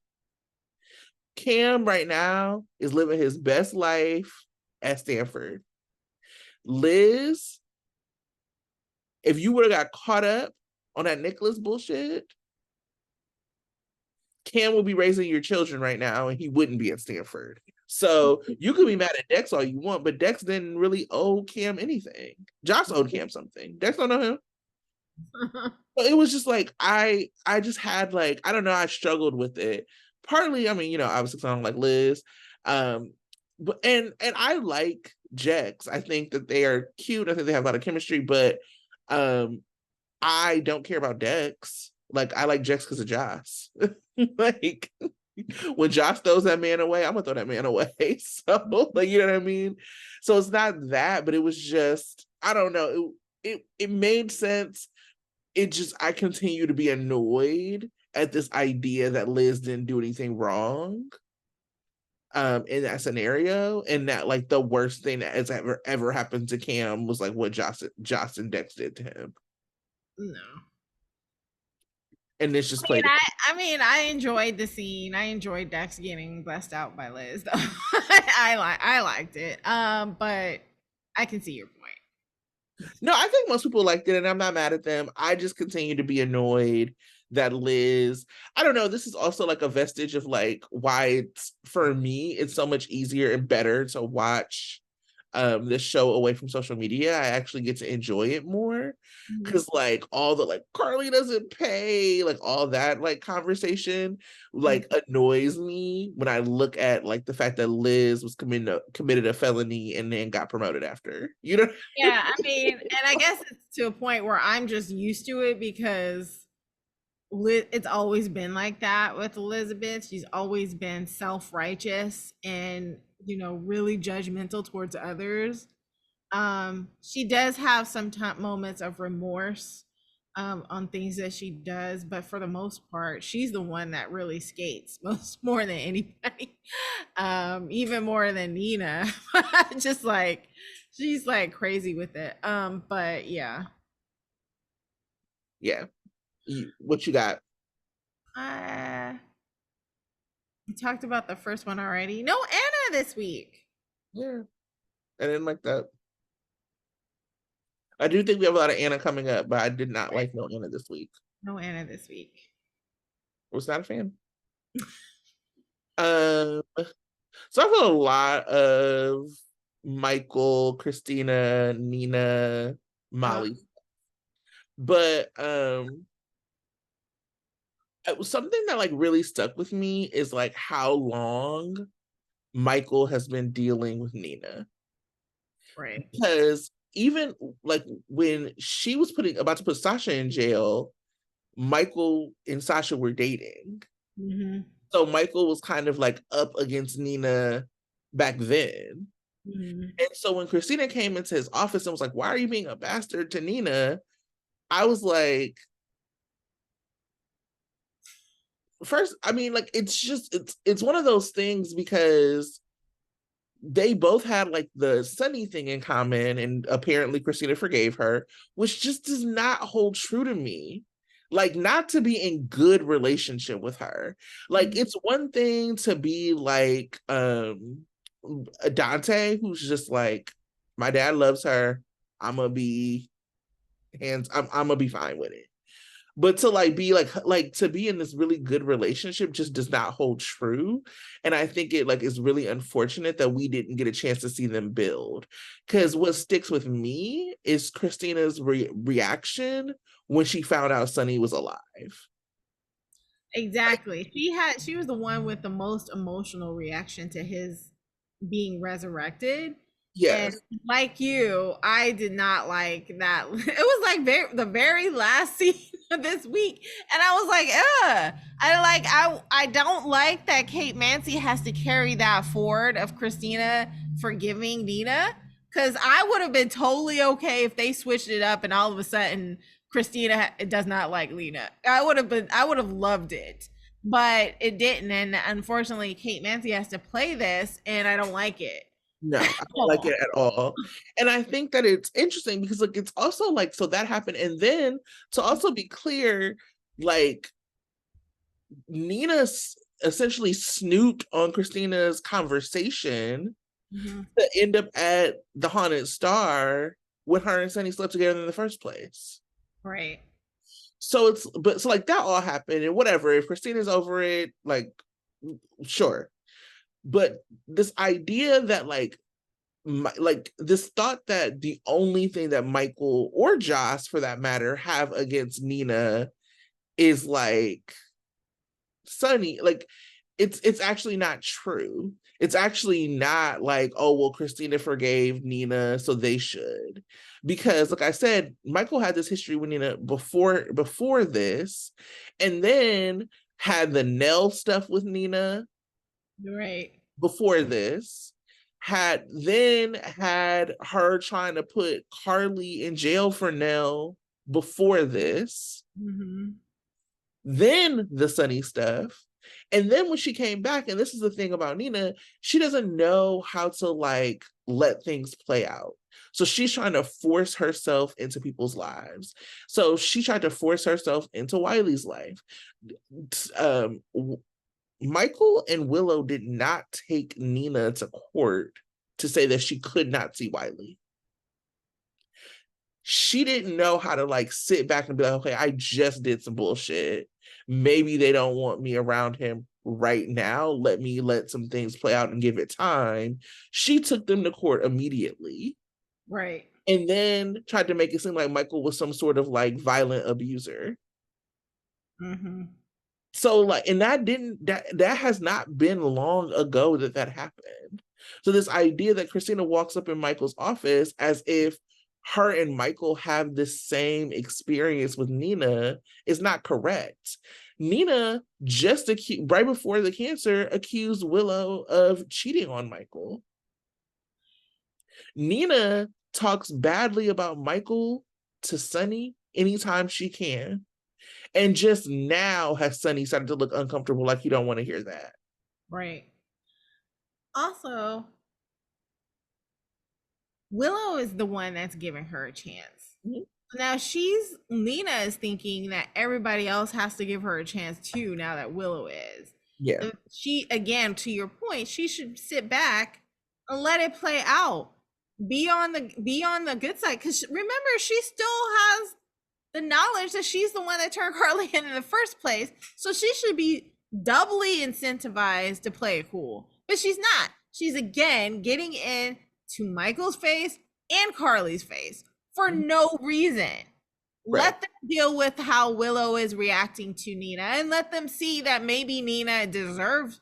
Cam right now is living his best life at Stanford. Liz, if you would have got caught up on that Nicholas bullshit, Cam will be raising your children right now and he wouldn't be at Stanford. So you could be mad at Dex all you want, but Dex didn't really owe Cam anything. Josh owed Cam something. Dex don't know him. But it was just like I just had like, I don't know, I struggled with it. Partly, I mean, obviously I don't like Liz. But and I like Jex. I think that they are cute. I think they have a lot of chemistry, but um I don't care about Dex. Like I like Jex because of Joss. Like when Josh throws that man away, I'm gonna throw that man away. So like you know what I mean? So it's not that, but it was just, I don't know. It made sense. It just, I continue to be annoyed at this idea that Liz didn't do anything wrong in that scenario, and that like the worst thing that has ever happened to Cam was like what Joss and Dex did to him. No. And this just I mean, played. I enjoyed the scene. I enjoyed Dex getting blessed out by Liz, though. I liked it. But I can see your point. No, I think most people liked it, and I'm not mad at them. I just continue to be annoyed that Liz, I don't know, this is also like a vestige of like why it's, for me, it's so much easier and better to watch this show away from social media. I actually get to enjoy it more Mhm. because like all the like Carly doesn't pay, like all that like conversation like annoys me when I look at like the fact that Liz was committed a felony and then got promoted after. You know? Yeah, I mean, and I guess it's to a point where I'm just used to it because it's always been like that with Elizabeth. She's always been self-righteous and, really judgmental towards others. She does have some moments of remorse, on things that she does, but for the most part, she's the one that really skates most more than anybody, even more than Nina. Just like she's like crazy with it. But yeah, Yeah. What you got? uh, we talked about the first one already. No Anna this week. Yeah. I didn't like that. I do think we have a lot of Anna coming up, but I did not Right. like no Anna this week. No Anna this week. I was not a fan. Um, so I feel a lot of Michael, Christina, Nina, Uh, Molly. But it was something that like really stuck with me is like how long Michael has been dealing with Nina. right. Because even like when she was putting about to put Sasha in jail, Michael and Sasha were dating. Mm-hmm. So Michael was kind of like up against Nina back then. Mm-hmm. And so when Christina came into his office and was like, "Why are you being a bastard to Nina?" I was like, first, I mean, like it's one of those things because they both had like the Sonny thing in common, and apparently Christina forgave her, which just does not hold true to me. Like, not to be in good relationship with her. Like, it's one thing to be like Dante, who's just like, my dad loves her. I'm gonna be I'm gonna be fine with it. But to like be like to be in this really good relationship just does not hold true. And I think it like is really unfortunate that we didn't get a chance to see them build. Because what sticks with me is Christina's reaction when she found out Sonny was alive. Like, Exactly. She was the one with the most emotional reaction to his being resurrected. And yes. like you, I did not like that. It was like the very last scene of this week. And I was like, I don't like that Kate Mansi has to carry that forward of Christina forgiving Nina. Cause I would have been totally okay if they switched it up and all of a sudden Christina does not like Lena. I would have loved it, but it didn't. And unfortunately, Kate Mansi has to play this, and I don't like it. No, I don't like it at all. And I think that it's interesting because like it's also like so that happened. And then to also be clear, like Nina essentially snooped on Christina's conversation Mm-hmm. to end up at the Haunted Star when her and Sonny slept together in the first place. Right. So it's but so like that all happened and whatever. If Christina's over it, like sure. But this idea that like this thought that the only thing that Michael or Joss for that matter have against Nina is like Sonny, like it's actually not true. It's actually not like, oh well, Christina forgave Nina, so they should. Because like I said, Michael had this history with Nina before this, and then had the Nell stuff with Nina Right. before this, had her trying to put Carly in jail for Nell before this, Mm-hmm. then the Sonny stuff. And then when she came back, and this is the thing about Nina, she doesn't know how to like let things play out. So she's trying to force herself into people's lives. So she tried to force herself into Wiley's life. Um, Michael and Willow did not take Nina to court to say that she could not see Wiley. She didn't know how to like sit back and be like, okay, I just did some bullshit. Maybe they don't want me around him right now. Let me let some things play out and give it time. She took them to court immediately Right. and then tried to make it seem like Michael was some sort of like violent abuser. Mm-hmm. So like, and that has not been long ago that happened. So this idea that Christina walks up in Michael's office as if her and Michael have this same experience with Nina is not correct. Nina just right before the cancer accused Willow of cheating on Michael. Nina talks badly about Michael to Sonny anytime she can. And just now has Sonny started to look uncomfortable, like you don't want to hear that. Right. Also, Willow is the one that's giving her a chance. Mm-hmm. Now Nina is thinking that everybody else has to give her a chance too, now that Willow is. Yeah. She, again, to your point, she should sit back and let it play out. Be on the good side, because remember, she still has the knowledge that she's the one that turned Carly in the first place. So she should be doubly incentivized to play it cool. But she's not. She's again getting in to Michael's face and Carly's face for no reason. Right. Let them deal with how Willow is reacting to Nina, and let them see that maybe Nina deserves.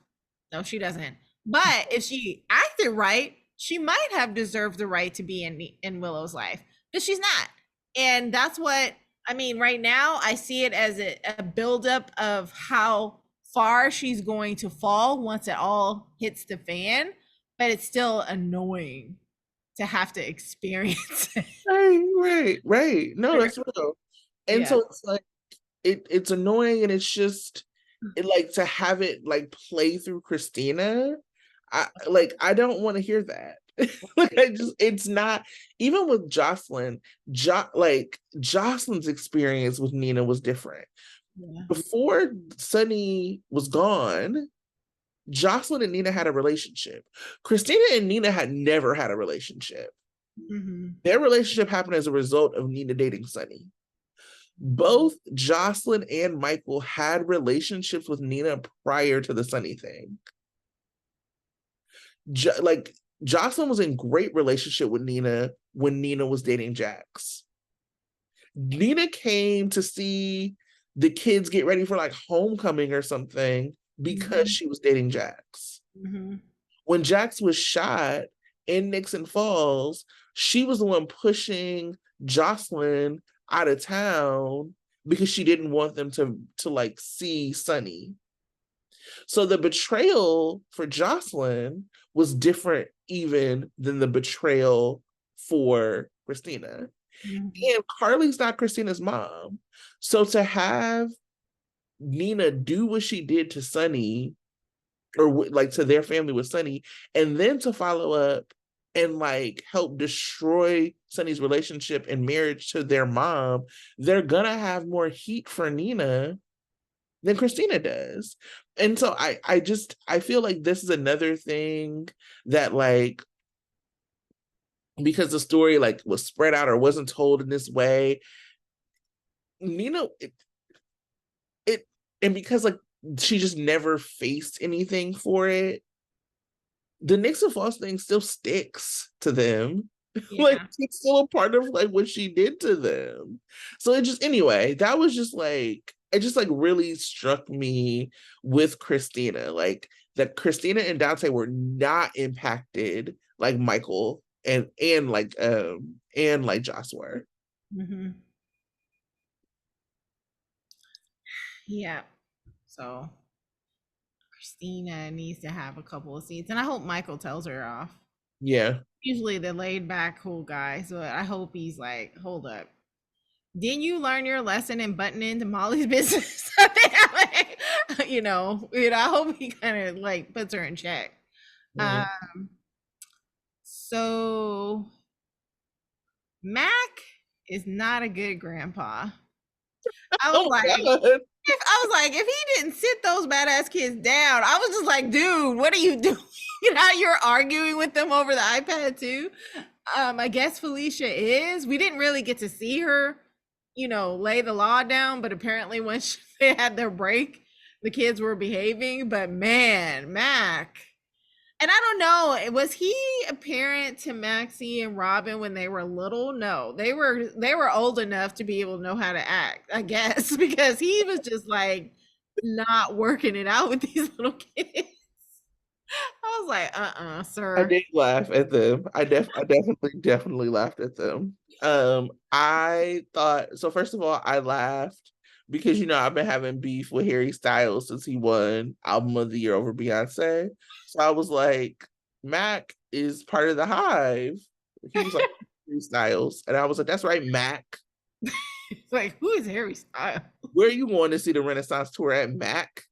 No, she doesn't. But if she acted right, she might have deserved the right to be in Willow's life. But she's not. And that's what I mean. Right now, I see it as a buildup of how far she's going to fall once it all hits the fan. But it's still annoying to have to experience it. Right. No, that's real. And Yeah. so it's like it's annoying, and it's just like to have it like play through Christina. I don't want to hear that. Like it's not, even with Jocelyn. Jocelyn's experience with Nina was different. Yeah. Before Sonny was gone, Jocelyn and Nina had a relationship. Christina and Nina had never had a relationship. Mm-hmm. Their relationship happened as a result of Nina dating Sonny. Both Jocelyn and Michael had relationships with Nina prior to the Sonny thing. Jocelyn was in great relationship with Nina when Nina was dating Jax. Nina came to see the kids get ready for like homecoming or something because she was dating Jax. Mm-hmm. When Jax was shot in Nixon Falls, she was the one pushing Jocelyn out of town because she didn't want them to like see Sonny. So the betrayal for Jocelyn was different even than the betrayal for Christina. Mm-hmm. And Carly's not Christina's mom. So to have Nina do what she did to Sonny, or like to their family with Sonny, and then to follow up and like help destroy Sonny's relationship and marriage to their mom, they're gonna have more heat for Nina than Christina does. And so I feel like this is another thing that like, because the story like was spread out or wasn't told in this way, Nina it and because like she just never faced anything for it, the Nixon Falls thing still sticks to them. Yeah. Like it's still a part of like what she did to them. So it just, anyway, that was just like, it just like really struck me with Christina, like that Christina and Dante were not impacted like Michael and like Joss were. Mm-hmm. Yeah. So Christina needs to have a couple of seats, and I hope Michael tells her off. Yeah. Usually the laid back, cool guy. So I hope he's like, hold up. Didn't you learn your lesson and button into Molly's business? I hope he kind of like puts her in check. Mm. So Mac is not a good grandpa. I was Oh like, God. if he didn't sit those badass kids down, I was just like, dude, what are you doing? You're arguing with them over the iPad too. I guess Felicia is. We didn't really get to see her, lay the law down, but apparently when they had their break, the kids were behaving. But man, Mac. And I don't know, was he a parent to Maxie and Robin when they were little? No, they were old enough to be able to know how to act, I guess, because he was just like not working it out with these little kids. I was like, I sir. did laugh at them. I definitely laughed at them. I thought, so first of all, I laughed because I've been having beef with Harry Styles since he won Album of the Year over Beyonce. So I was like, Mac is part of the Hive. He was like Harry Styles, and I was like, that's right, Mac. It's like, who is Harry Styles? Where are you going to see the Renaissance tour at Mac?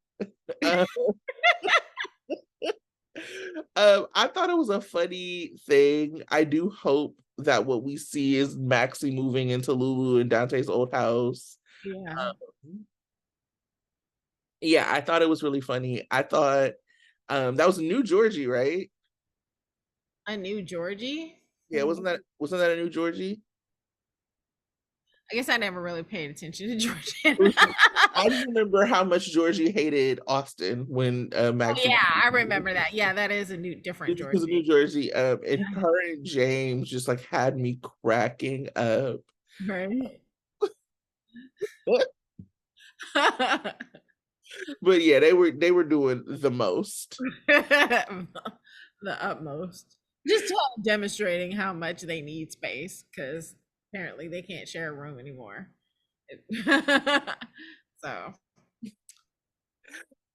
Uh, I thought it was a funny thing. I do hope that what we see is Maxie moving into Lulu and Dante's old house. Yeah. Yeah, I thought it was really funny. I thought that was New Georgie, right? A new Georgie? Yeah, wasn't that a New Georgie? I guess I never really paid attention to Georgia. I remember how much Georgie hated Austin when Oh Maxie yeah, I remember that. Yeah, that is a new different because of New Georgie. Jersey. And her and James just like had me cracking up. Right. But yeah, they were doing the most. The utmost. Just demonstrating how much they need space because apparently they can't share a room anymore. So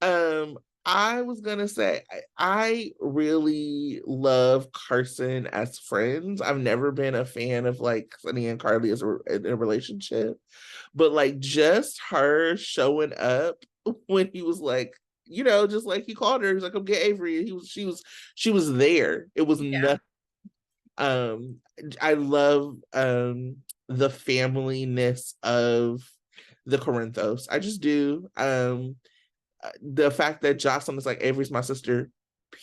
Um, I was gonna say I really love Carson as friends. I've never been a fan of like Sonny and Carly as in a relationship, but like just her showing up when he was like, just like he called her, he was like, "Come get Avery." She was there. It was yeah, nothing. Um, I love the familyness of the Corinthos. I just do. The fact that Jocelyn is like Avery's my sister,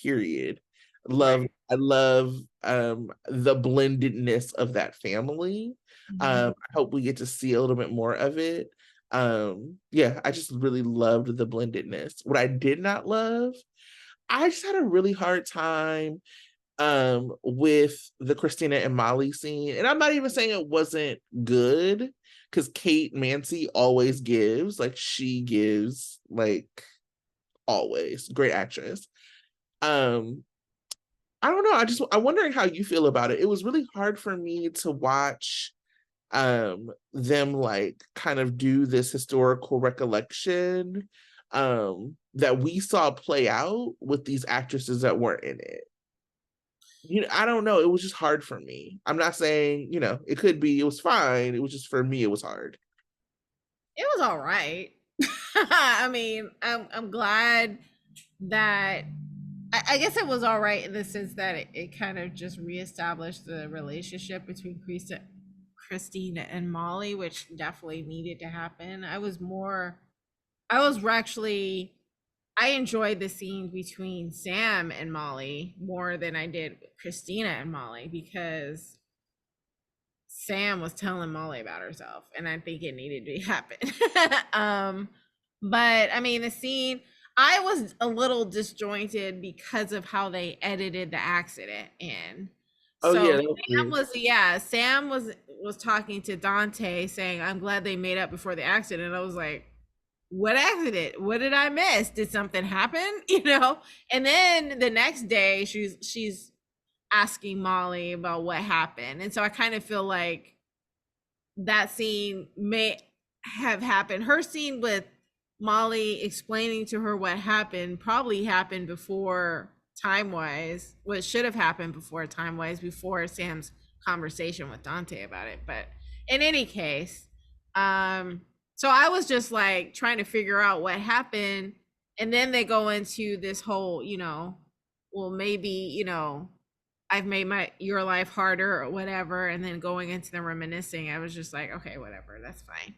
period. Love right. I love the blendedness of that family. Mhm. I hope we get to see a little bit more of it. Yeah, I just really loved the blendedness. What I did not love, I just had a really hard time with the Christina and Molly scene. And I'm not even saying it wasn't good because Kate Mancy always gives, like she gives like always great actress. um I don't know, I'm wondering how you feel about it. It was really hard for me to watch them like kind of do this historical recollection that we saw play out with these actresses that weren't in it. I don't know, it was just hard for me. I'm not saying, it could be, it was fine, it was just for me it was hard. It was all right. I mean, I'm glad that I guess it was all right in the sense that it kind of just reestablished the relationship between Christine and Molly, which definitely needed to happen. I was actually, I enjoyed the scene between Sam and Molly more than I did Christina and Molly because Sam was telling Molly about herself, and I think it needed to happen. um, but I mean, the scene, I was a little disjointed because of how they edited the accident in. Oh So yeah, that was Sam weird. was, yeah, Sam was talking to Dante saying, "I'm glad they made up before the accident." I was like, "What accident? What did I miss? Did something happen?" And then the next day, she's asking Molly about what happened. And so I kind of feel like that scene may have happened. Her scene with Molly explaining to her what happened probably happened before time wise, what should have happened before time wise, before Sam's conversation with Dante about it. But in any case, so I was just like trying to figure out what happened. And then they go into this whole, well, maybe, I've made your life harder or whatever. And then going into the reminiscing, I was just like, okay, whatever, that's fine.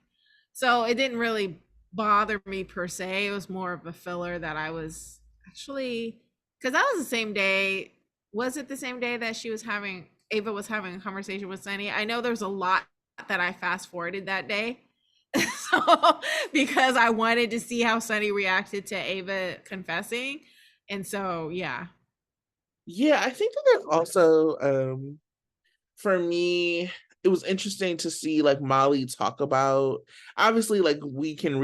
So it didn't really bother me per se. It was more of a filler that I was actually, because that was the same day. Was it the same day that Ava was having a conversation with Sunny? I know there's a lot that I fast forwarded that day. So, because I wanted to see how Sunny reacted to Ava confessing. And so, yeah. Yeah, I think that there's also for me it was interesting to see like Molly talk about, obviously like we can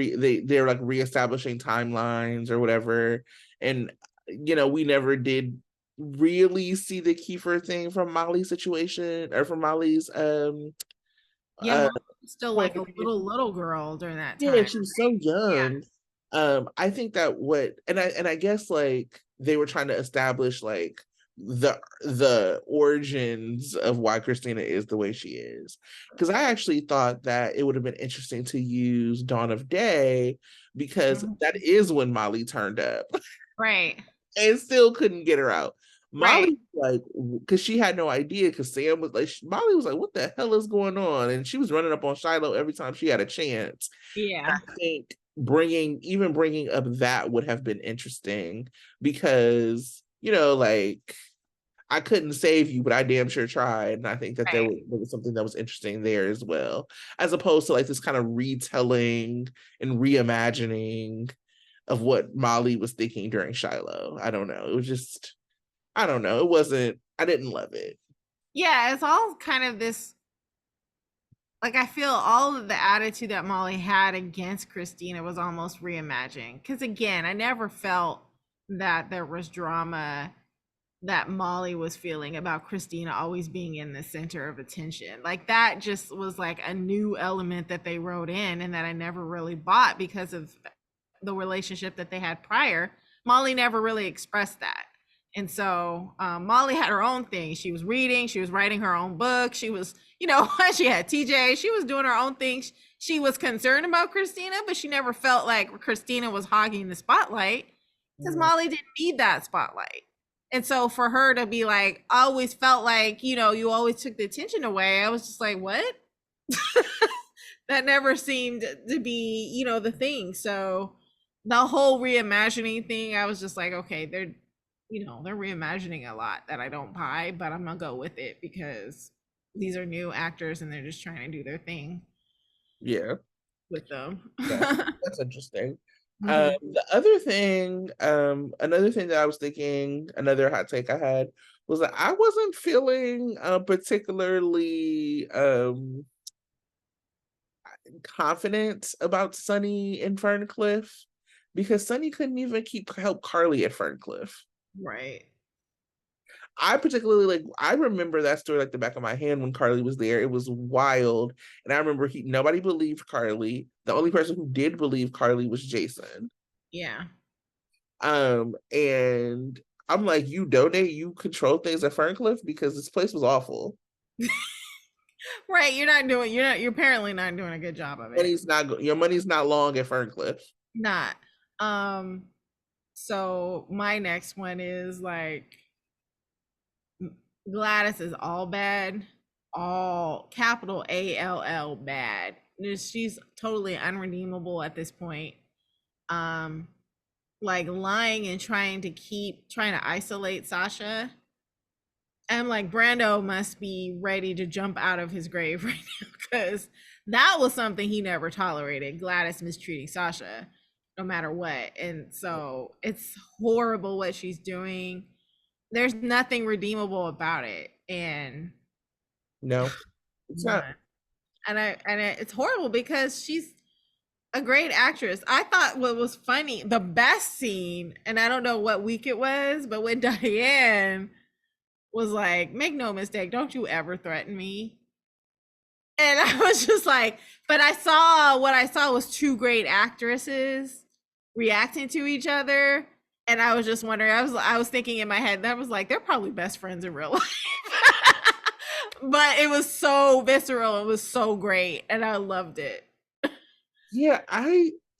they're like reestablishing timelines or whatever, and we never did really see the Kiefer thing from Molly's situation or from Molly's Yeah, uh Mom was still point like of a view. little girl during that Yeah, time. she was so Yeah. young. I think that what and I guess like they were trying to establish like the origins of why Christina is the way she is. Because I actually thought that it would have been interesting to use Dawn of Day because Mhm. that is when Molly turned up Right. and still couldn't get her out. Right. Molly, like, because she had no idea, because Sam was like, Molly was like, what the hell is going on? And she was running up on Shiloh every time she had a chance. Yeah. I think bringing up that would have been interesting because, like, I couldn't save you, but I damn sure tried. And I think that Right. there was something that was interesting there as well, as opposed to like this kind of retelling and reimagining of what Molly was thinking during Shiloh. I don't know. It was just, I don't know. It wasn't, I didn't love it. Yeah, it's all kind of this, like, I feel all of the attitude that Molly had against Christina was almost reimagined. Because again, I never felt that there was drama that Molly was feeling about Christina always being in the center of attention. Like, that just was like a new element that they wrote in and that I never really bought because of the relationship that they had prior. Molly never really expressed that. And so Molly had her own thing. She was reading, she was writing her own book. She was, she had TJ, she was doing her own thing. She was concerned about Christina, but she never felt like Christina was hogging the spotlight because Mhm. Molly didn't need that spotlight. And so for her to be like, I always felt like, you always took the attention away. I was just like, what? That never seemed to be, the thing. So the whole reimagining thing, I was just like, okay, they're reimagining a lot that I don't buy, but I'm gonna go with it because these are new actors and they're just trying to do their thing Yeah, with them. that's interesting. Hmm. Another thing that I was thinking, another hot take I had was that I wasn't feeling particularly confident about Sonny and Ferncliff because Sonny couldn't even help Carly at Ferncliff. Right. I particularly I remember that story like the back of my hand when Carly was there. It was wild. And I remember nobody believed Carly. The only person who did believe Carly was Jason. Yeah. And I'm like, you donate, you control things at Ferncliff because this place was awful. Right. You're apparently not doing a good job of it. Your money's not long at Ferncliff. Not. Um, so my next one is like Gladys is all bad, all capital ALL bad. She's totally unredeemable at this point. Um, like lying and trying to isolate Sasha. I'm like, Brando must be ready to jump out of his grave right now because that was something he never tolerated. Gladys mistreating Sasha, no matter what. And so it's horrible what she's doing. There's nothing redeemable about it. And No, it's not. none. It's horrible because she's a great actress. I thought what was funny, the best scene, and I don't know what week it was, but when Diane was like, make no mistake, don't you ever threaten me. And I was just like, but what I saw was two great actresses reacting to each other. And I was just wondering, I was thinking in my head, that was like, they're probably best friends in real life. But it was so visceral, it was so great, and I loved it. Yeah,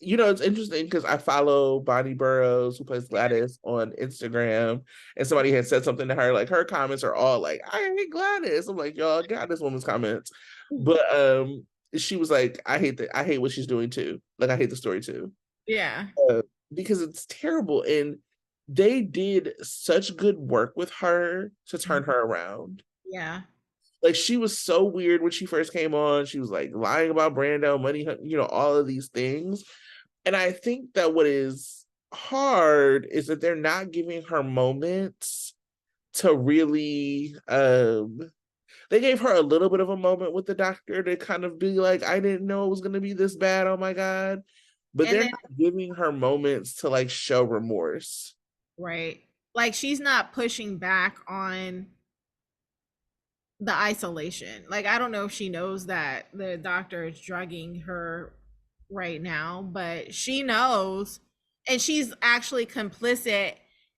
it's interesting because I follow Bonnie Burrows, who plays Gladys, on Instagram, and somebody had said something to her. Like her comments are all like, "I hate Gladys." I'm like, y'all got this woman's comments, but she was like, I hate what she's doing too. Like I hate the story too, Yeah. uh, because it's terrible, and they did such good work with her to turn her around. Yeah. Like she was so weird when she first came on. She was like lying about Brando, money, all of these things. And I think that what is hard is that they're not giving her moments to really they gave her a little bit of a moment with the doctor to kind of be like, I didn't know it was gonna be this bad. Oh my God. But And they're then not giving her moments to like show remorse. right. Like she's not pushing back on the isolation. Like I don't know if she knows that the doctor is drugging her right now, but she knows, and she's actually complicit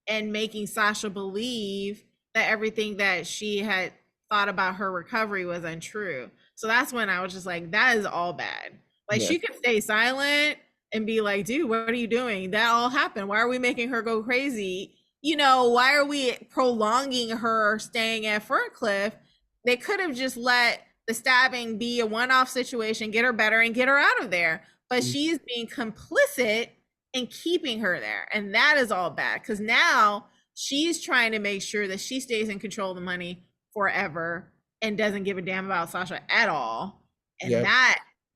in making Sasha believe that everything that she had thought about her recovery was untrue. So that's when I was just like, that is all bad. Like Yeah. she could stay silent and be like, dude, what are you doing? That all happened. Why are we making her go crazy? You know, why are we prolonging her staying at Ferncliff? They could have just let the stabbing be a one-off situation, get her better and get her out of there. But she's being complicit in keeping her there. And that is all bad because now she's trying to make sure that she stays in control of the money forever and doesn't give a damn about Sasha at all. And Yep.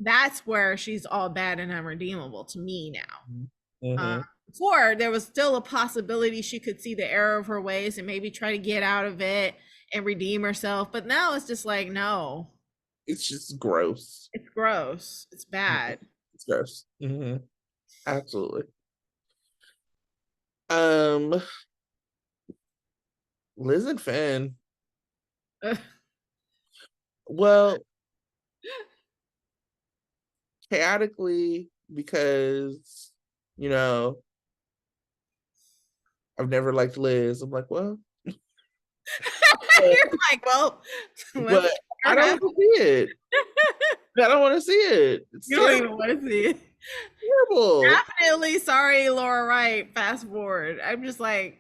that's where she's all bad and unredeemable to me now. Mm-hmm. Before there was still a possibility she could see the error of her ways and maybe try to get out of it and redeem herself. But now it's just like, no, It's just gross. it's gross. It's bad. It's gross. Mm-hmm. Absolutely. Um, Liz and Finn. Well, chaotically, because, you know, I've never liked Liz. I'm like, well, You're like, well, but I don't want to see it. I don't want to see it. It's you don't even want to see it. terrible. Definitely sorry, Laura Wright. Fast forward. I'm just like,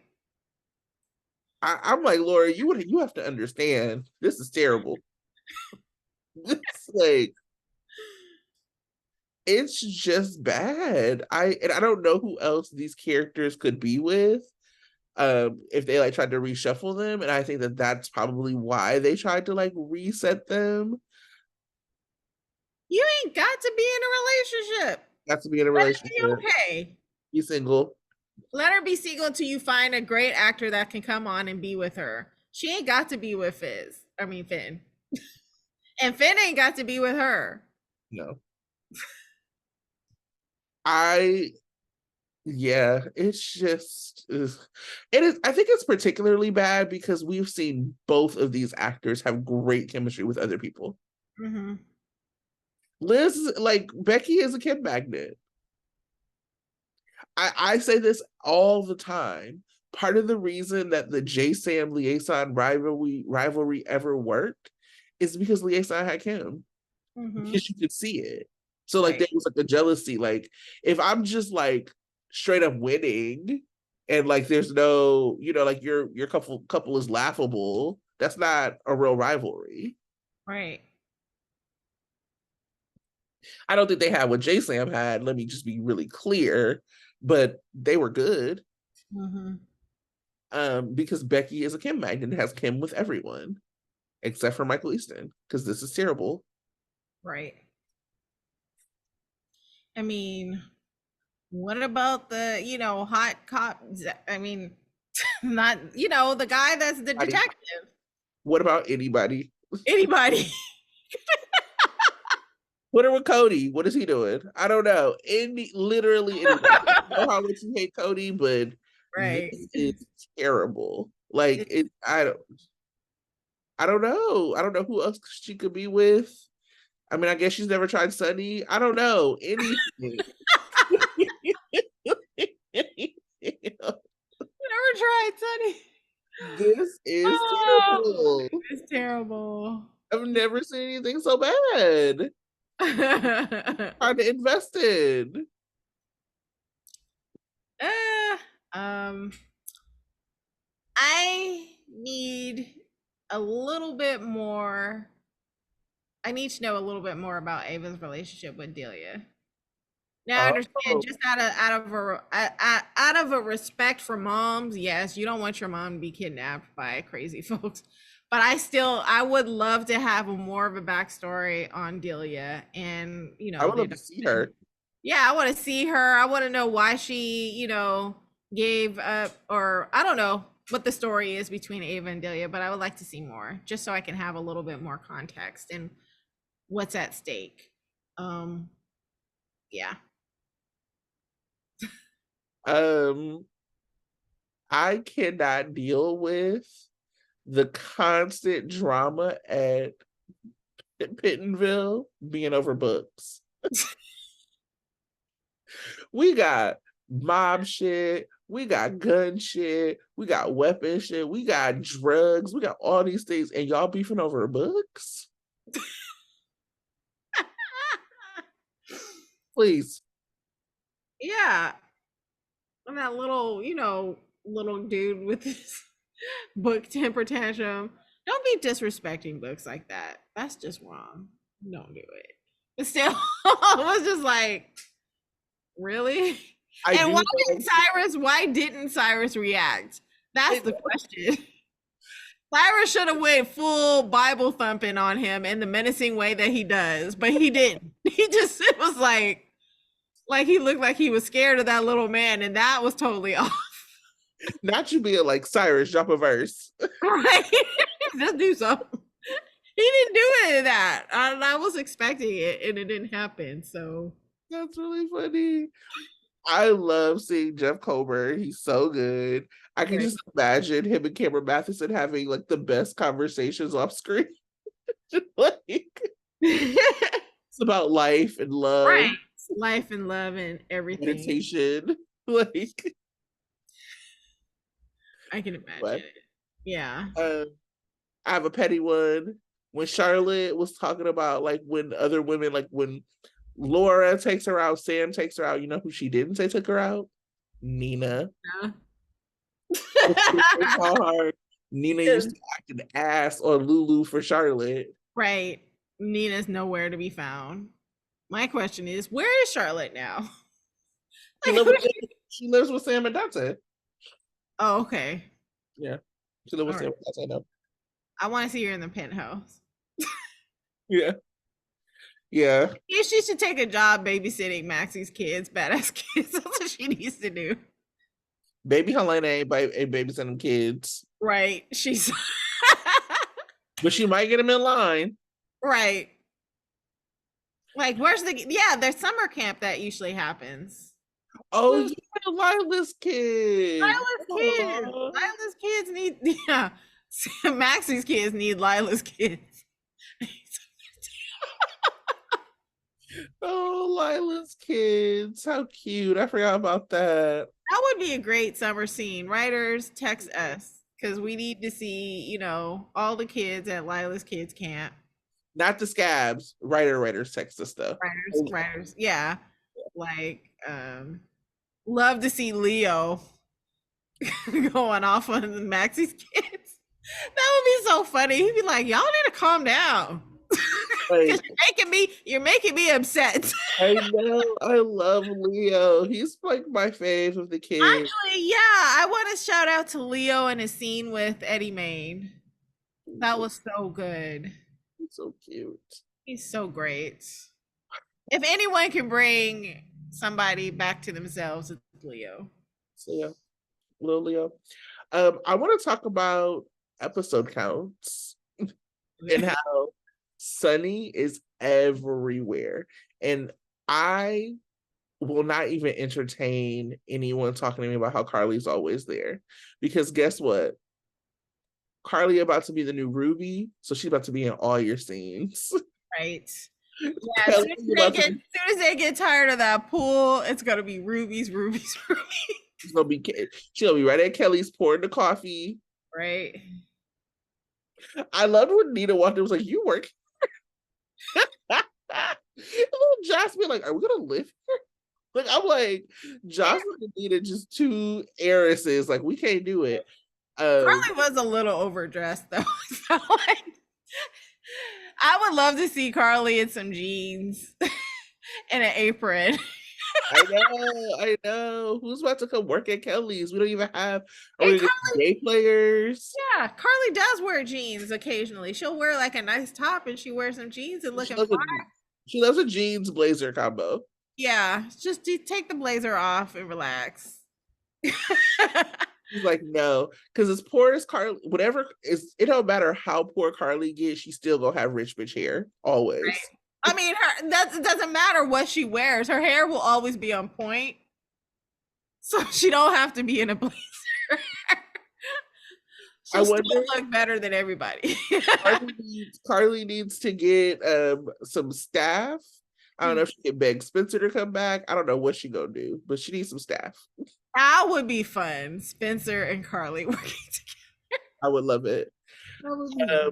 I'm like, Laura, you have to understand. This is terrible. It's like it's just bad. I don't know who else these characters could be with. If they like tried to reshuffle them, and I think that that's probably why they tried to like reset them. you ain't got to be in a relationship. Got to be in a Let it be relationship. okay. Be single. Let her be single until you find a great actor that can come on and be with her. She ain't got to be with Finn. And Finn ain't got to be with her. No. I Yeah, it's just ugh. It is. I think it's particularly bad because we've seen both of these actors have great chemistry with other people. Mm-hmm. Liz, like Becky, is a Kim magnet. I say this all the time. Part of the reason that the J Sam Liaison rivalry ever worked is because Liaison had Kim, Mm-hmm. because you could see it. So like Right. there was like a jealousy. Like if I'm just like straight up winning and like there's no, like your couple is laughable, that's not a real rivalry. Right. I don't think they had what J Sam had, let me just be really clear, but they were good. Mm-hmm. Because Becky is a Kim magnet and has Kim with everyone except for Michael Easton, because this is terrible. Right. I mean, what about the, hot cop? I mean, not, the guy that's the detective. What about anybody? Anybody. What are with Cody? What is he doing? I don't know. Literally anybody. I know how much you hate Cody, but Right. this is terrible. Like it. I don't know. I don't know who else she could be with. I mean, I guess she's never tried Sonny. I don't know anything. Never tried, Sonny. This is Oh, terrible. it's terrible. I've never seen anything so bad. Trying to invest in. Um, I need a little bit more. I need to know a little bit more about Ava's relationship with Delia. Now I understand, Oh, just out of a respect for moms. Yes, you don't want your mom to be kidnapped by crazy folks, but I would love to have more of a backstory on Delia and I would the love to see her. yeah, I want to see her. I want to know why she, gave up, or I don't know what the story is between Ava and Delia, but I would like to see more just so I can have a little bit more context and what's at stake. Um, yeah. Um, I cannot deal with the constant drama at Pittenville being over books. We got mob shit, we got gun shit, we got weapon shit, we got drugs, we got all these things, and y'all beefing over books? Please. Yeah. And that little, little dude with his book temper tantrum. Don't be disrespecting books like that. That's just wrong. Don't do it. But still, I was just like, really? I And do why didn't Cyrus react? That's like, the question. Cyrus should have went full Bible thumping on him in the menacing way that he does, but he didn't. It was like he looked like he was scared of that little man, and that was totally off. not you being like Cyrus, drop a verse. Right? Just do something. He didn't do any of that. I was expecting it, and it didn't happen. So That's really funny. I love seeing Jeff Colbert. He's so good. I can right. just imagine him and Cameron Matheson having like the best conversations off screen. Like it's about life and love, Right. Life and love and everything. meditation. Like I can imagine what? it. Yeah. I have a petty one. When Charlotte was talking about like when other women, like when Laura takes her out, Sam takes her out, you know who she didn't say took her out? Nina. Yeah. They call her Nina used to act an ass on Lulu for Charlotte. Right. Nina's nowhere to be found. My question is, where is Charlotte now? She, Like, live with, she lives with Sam and Dante. oh, okay. Yeah. She lives with All Sam right. and Dante now. I want to see her in the penthouse. Yeah. Yeah. Yeah, she should take a job babysitting Maxie's kids, badass kids. That's what she needs to do. Baby Helena ain't babysitting kids. Right. She's But she might get them in line. right. Like, where's there's summer camp that usually happens. Oh yeah, Lila's kids. Lila's kids need yeah. Maxie's kids need Lila's kids. Oh, Lila's kids. How cute. I forgot about that. That would be a great summer scene. Writers, text us because we need to see, all the kids at Lila's kids camp. Not the scabs. Writers text us though. Writers, yeah. Like, love to see Leo going off on Maxie's kids. That would be so funny. He'd be like, "Y'all need to calm down." Like, You're making me upset. I know. I love Leo. He's like my fave of the kids. Actually, yeah, I want to shout out to Leo and his scene with Eddie Main. That was so good. He's so cute. He's so great. If anyone can bring somebody back to themselves, it's Leo. So yeah, little Leo. I want to talk about episode counts and how Sonny is everywhere. And I will not even entertain anyone talking to me about how Carly's always there. Because guess what? Carly about to be the new Ruby, so she's about to be in all your scenes. Right. Yeah, as soon as they get tired of that pool, it's gonna be Ruby's. She's gonna be right at Kelly's pouring the coffee. Right. I loved when Nina walked in and was like, "You work." Little Joss be like, "Are we gonna live here?" Like I'm like, Joss and Nina just two heiresses. Like we can't do it. Carly was a little overdressed though. So, like, I would love to see Carly in some jeans and an apron. I know. Who's about to come work at Kelly's? We don't even have day players. Yeah, Carly does wear jeans occasionally. She'll wear like a nice top and she wears some jeans and looking fine. She loves a jeans blazer combo. Yeah, just take the blazer off and relax. She's like, no, because as poor as Carly, whatever is, it don't matter how poor Carly gets, she still gonna have rich bitch hair always. Right. I mean, that doesn't matter what she wears. Her hair will always be on point, so she don't have to be in a blazer. She'll still look better than everybody. Carly needs to get some staff I don't know if she can beg Spencer to come back. I don't know what she gonna do, but she needs some staff. That would be fun. Spencer and Carly working together. I would love it. That would be Um,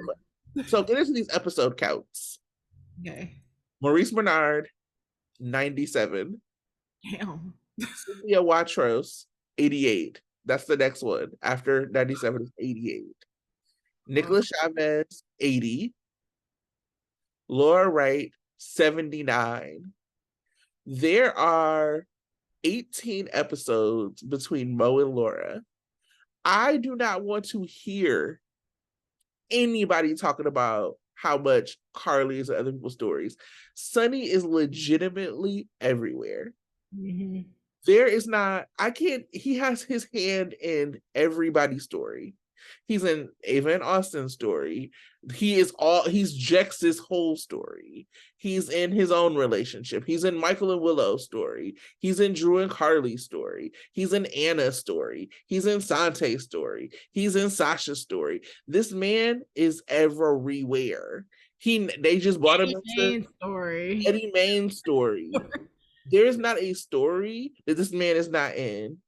so get into these episode counts. okay. Maurice Bernard, 97. Damn. Cynthia Watros, 88. That's the next one. After 97 is 88. Nicholas Chavez, 80. Laura Wright, 79. There are 18 episodes between Mo and Laura. I do not want to hear anybody talking about how much Carly is in other people's stories. Sonny is legitimately everywhere. Mm-hmm. There is not, I can't, he has his hand in everybody's story. He's in Ava and Austin's story. He's Jex's whole story. He's in his own relationship. He's in Michael and Willow's story. He's in Drew and Carly's story. He's in Anna's story. He's in Sante's story. He's in Sasha's story. This man is everywhere. They just brought him into story. Eddie Main's story. There is not a story that this man is not in.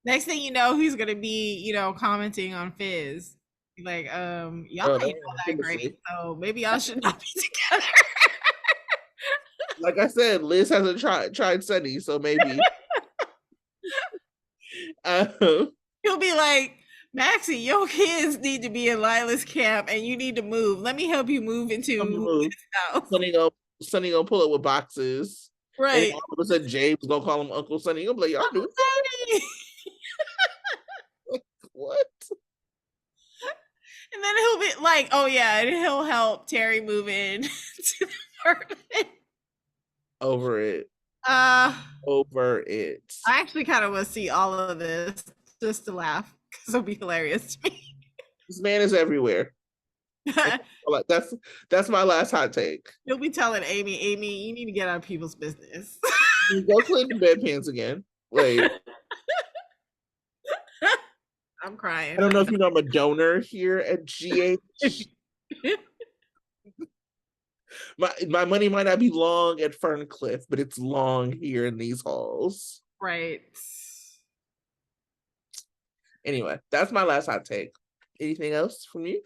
Next thing you know, he's gonna be, commenting on Fizz. Like, y'all ain't all that great, so maybe y'all should not be together. Like I said, Liz hasn't tried Sonny, so maybe. He'll be like, Maxie, your kids need to be in Lila's camp and you need to move. Let me help you move into this house. Sonny gonna pull up with boxes. Right. And all of a sudden, James gonna call him Uncle Sonny. He'll be like, y'all do Sonny. Like, what? And then he'll be like, oh yeah, and he'll help Terry move in to the apartment. Over it. Over it. I actually kind of want to see all of this just to laugh because it'll be hilarious to me. This man is everywhere. That's my last hot take. He'll be telling Amy, you need to get out of people's business. Go clean the bedpans again. Like, I'm crying. I don't know if you know I'm a donor here at GH. My money might not be long at Ferncliff, but it's long here in these halls. Right. Anyway, that's my last hot take. Anything else from you?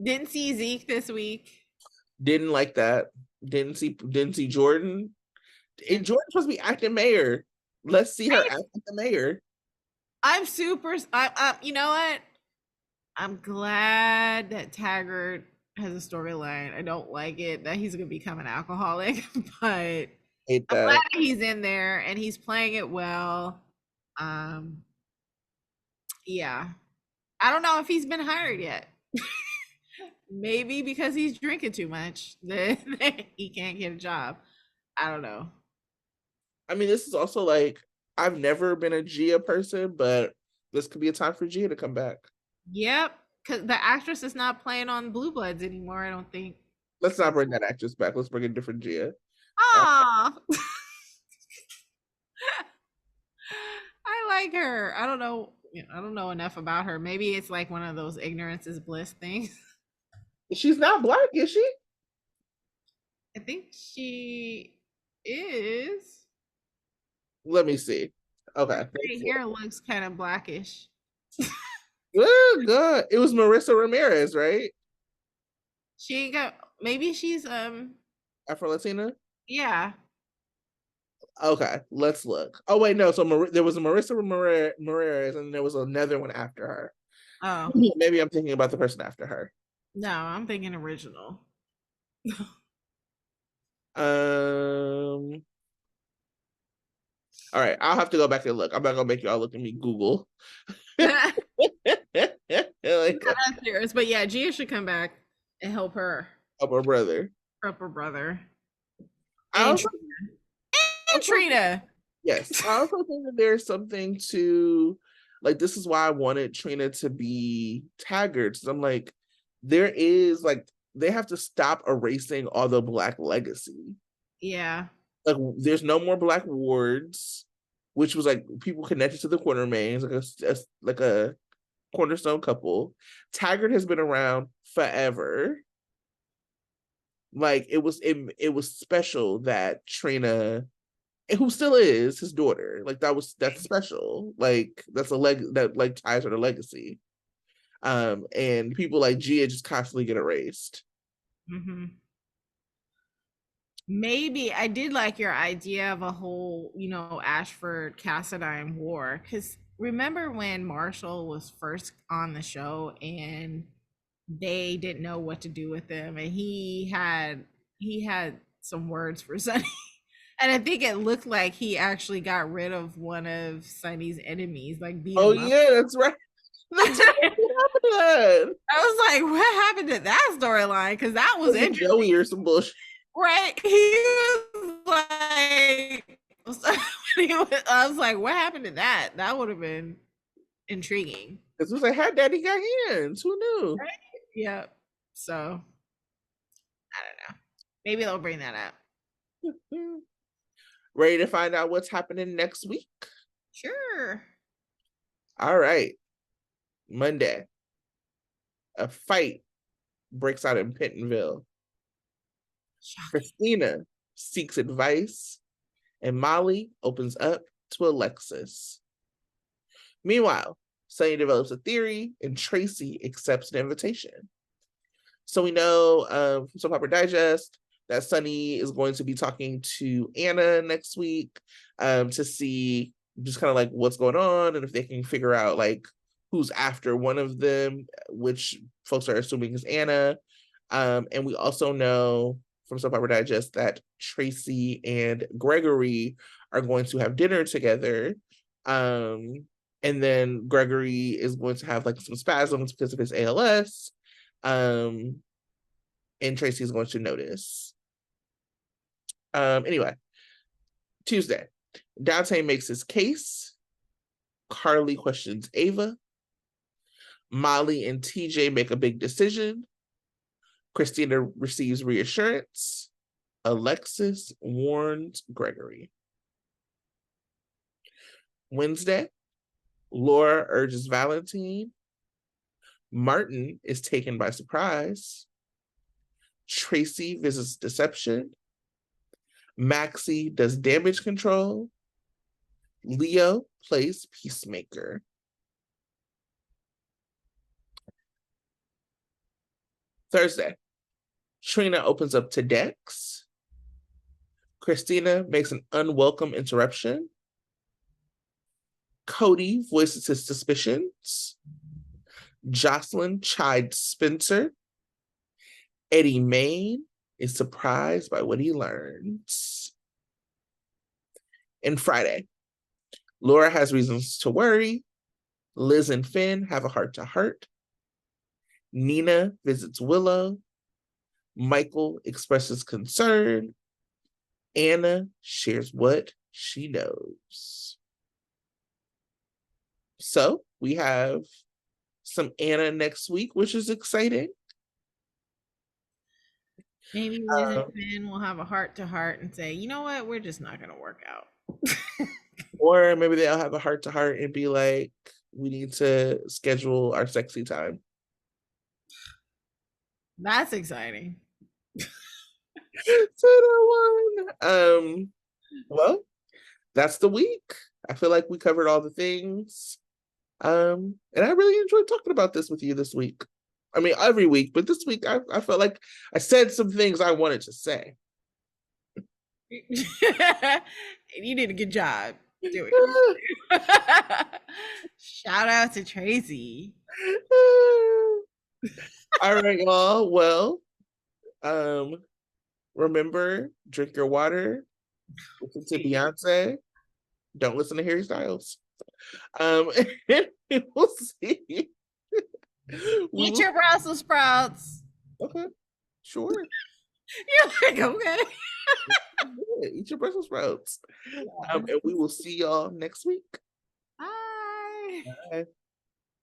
Didn't see Zeke this week. Didn't like that. Didn't see Jordan. And Jordan's supposed to be acting mayor. Let's see her act the mayor. I'm super. You know what? I'm glad that Taggart has a storyline. I don't like it that he's gonna become an alcoholic, but I'm glad he's in there and he's playing it well. Yeah, I don't know if he's been hired yet. Maybe because he's drinking too much, then he can't get a job. I don't know. I mean, this is also like, I've never been a Gia person, but this could be a time for Gia to come back. Yep, because the actress is not playing on Blue Bloods anymore, I don't think. Let's not bring that actress back. Let's bring a different Gia. Ah, I like her. I don't know. I don't know enough about her. Maybe it's like one of those ignorance is bliss things. She's not black, is she? I think she is. Let me see. Okay. Her hair looks kind of blackish. Good. It was Marissa Ramirez, right? She got, maybe she's Afro-Latina? Yeah. Okay, let's look. Oh wait, no. So there was a Marissa Ramirez, and there was another one after her. Oh, maybe I'm thinking about the person after her. No, I'm thinking original. All right, I'll have to go back and look. I'm not gonna make you all look at me Google. Like, not serious, but yeah, Gia should come back and help her. Help her brother. Help her brother. And Trina. Yes, I also think that there's something to, like, this is why I wanted Trina to be Taggart. So I'm like, there is, like, they have to stop erasing all the Black legacy. Yeah. Like, there's no more Black wards, which was like people connected to the Quartermains, like a cornerstone couple. Taggart has been around forever. Like it was special that Trina, who still is his daughter, like that's special. Like that's a leg that like ties her to legacy. And people like Gia just constantly get erased. Hmm. Maybe I did like your idea of a whole, Ashford Cassadine war. Because remember when Marshall was first on the show and they didn't know what to do with him, and he had some words for Sonny. And I think it looked like he actually got rid of one of Sonny's enemies, like beat Oh him up. yeah, that's right. That's right. What happened to that? I was like, what happened to that storyline? Because that was Was it interesting. Joey or some bullshit? Right? He was like, I was like, what happened to that? That would have been intriguing. It was like, how daddy got hands? Who knew? Right? Yeah. So I don't know. Maybe they'll bring that up. Ready to find out what's happening next week? Sure. All right. Monday. A fight breaks out in Pentonville. Shocking. Christina seeks advice, and Molly opens up to Alexis. Meanwhile, Sonny develops a theory, and Tracy accepts an invitation. So we know from Soap Opera Digest that Sonny is going to be talking to Anna next week to see just kind of like what's going on and if they can figure out like who's after one of them, which folks are assuming is Anna. And we also know from Soap Opera Digest that Tracy and Gregory are going to have dinner together. And then Gregory is going to have like some spasms because of his ALS. And Tracy is going to notice. Anyway, Tuesday, Dante makes his case. Carly questions Ava. Molly and TJ make a big decision. Christina receives reassurance. Alexis warns Gregory. Wednesday, Laura urges Valentine. Martin is taken by surprise. Tracy visits deception. Maxie does damage control. Leo plays peacemaker. Thursday, Trina opens up to Dex. Christina makes an unwelcome interruption. Cody voices his suspicions. Jocelyn chides Spencer. Eddie Main is surprised by what he learns. And Friday, Laura has reasons to worry. Liz and Finn have a heart-to-heart. Nina visits Willow. Michael expresses concern. Anna shares what she knows. So we have some Anna next week, which is exciting. Maybe Liz and Finn will have a heart to heart and say, you know what, we're just not going to work out. Or maybe they'll have a heart to heart and be like, we need to schedule our sexy time. That's exciting. Well, that's the week. I feel like we covered all the things. And I really enjoyed talking about this with you this week. I mean, every week, but this week I felt like I said some things I wanted to say. You did a good job doing it. Shout out to Tracy. All right, y'all. Well, remember, drink your water, listen to Beyonce, don't listen to Harry Styles. We'll see. Eat your Brussels sprouts. Okay, sure. You're like, okay. Eat your Brussels sprouts. And we will see y'all next week. Bye. Bye.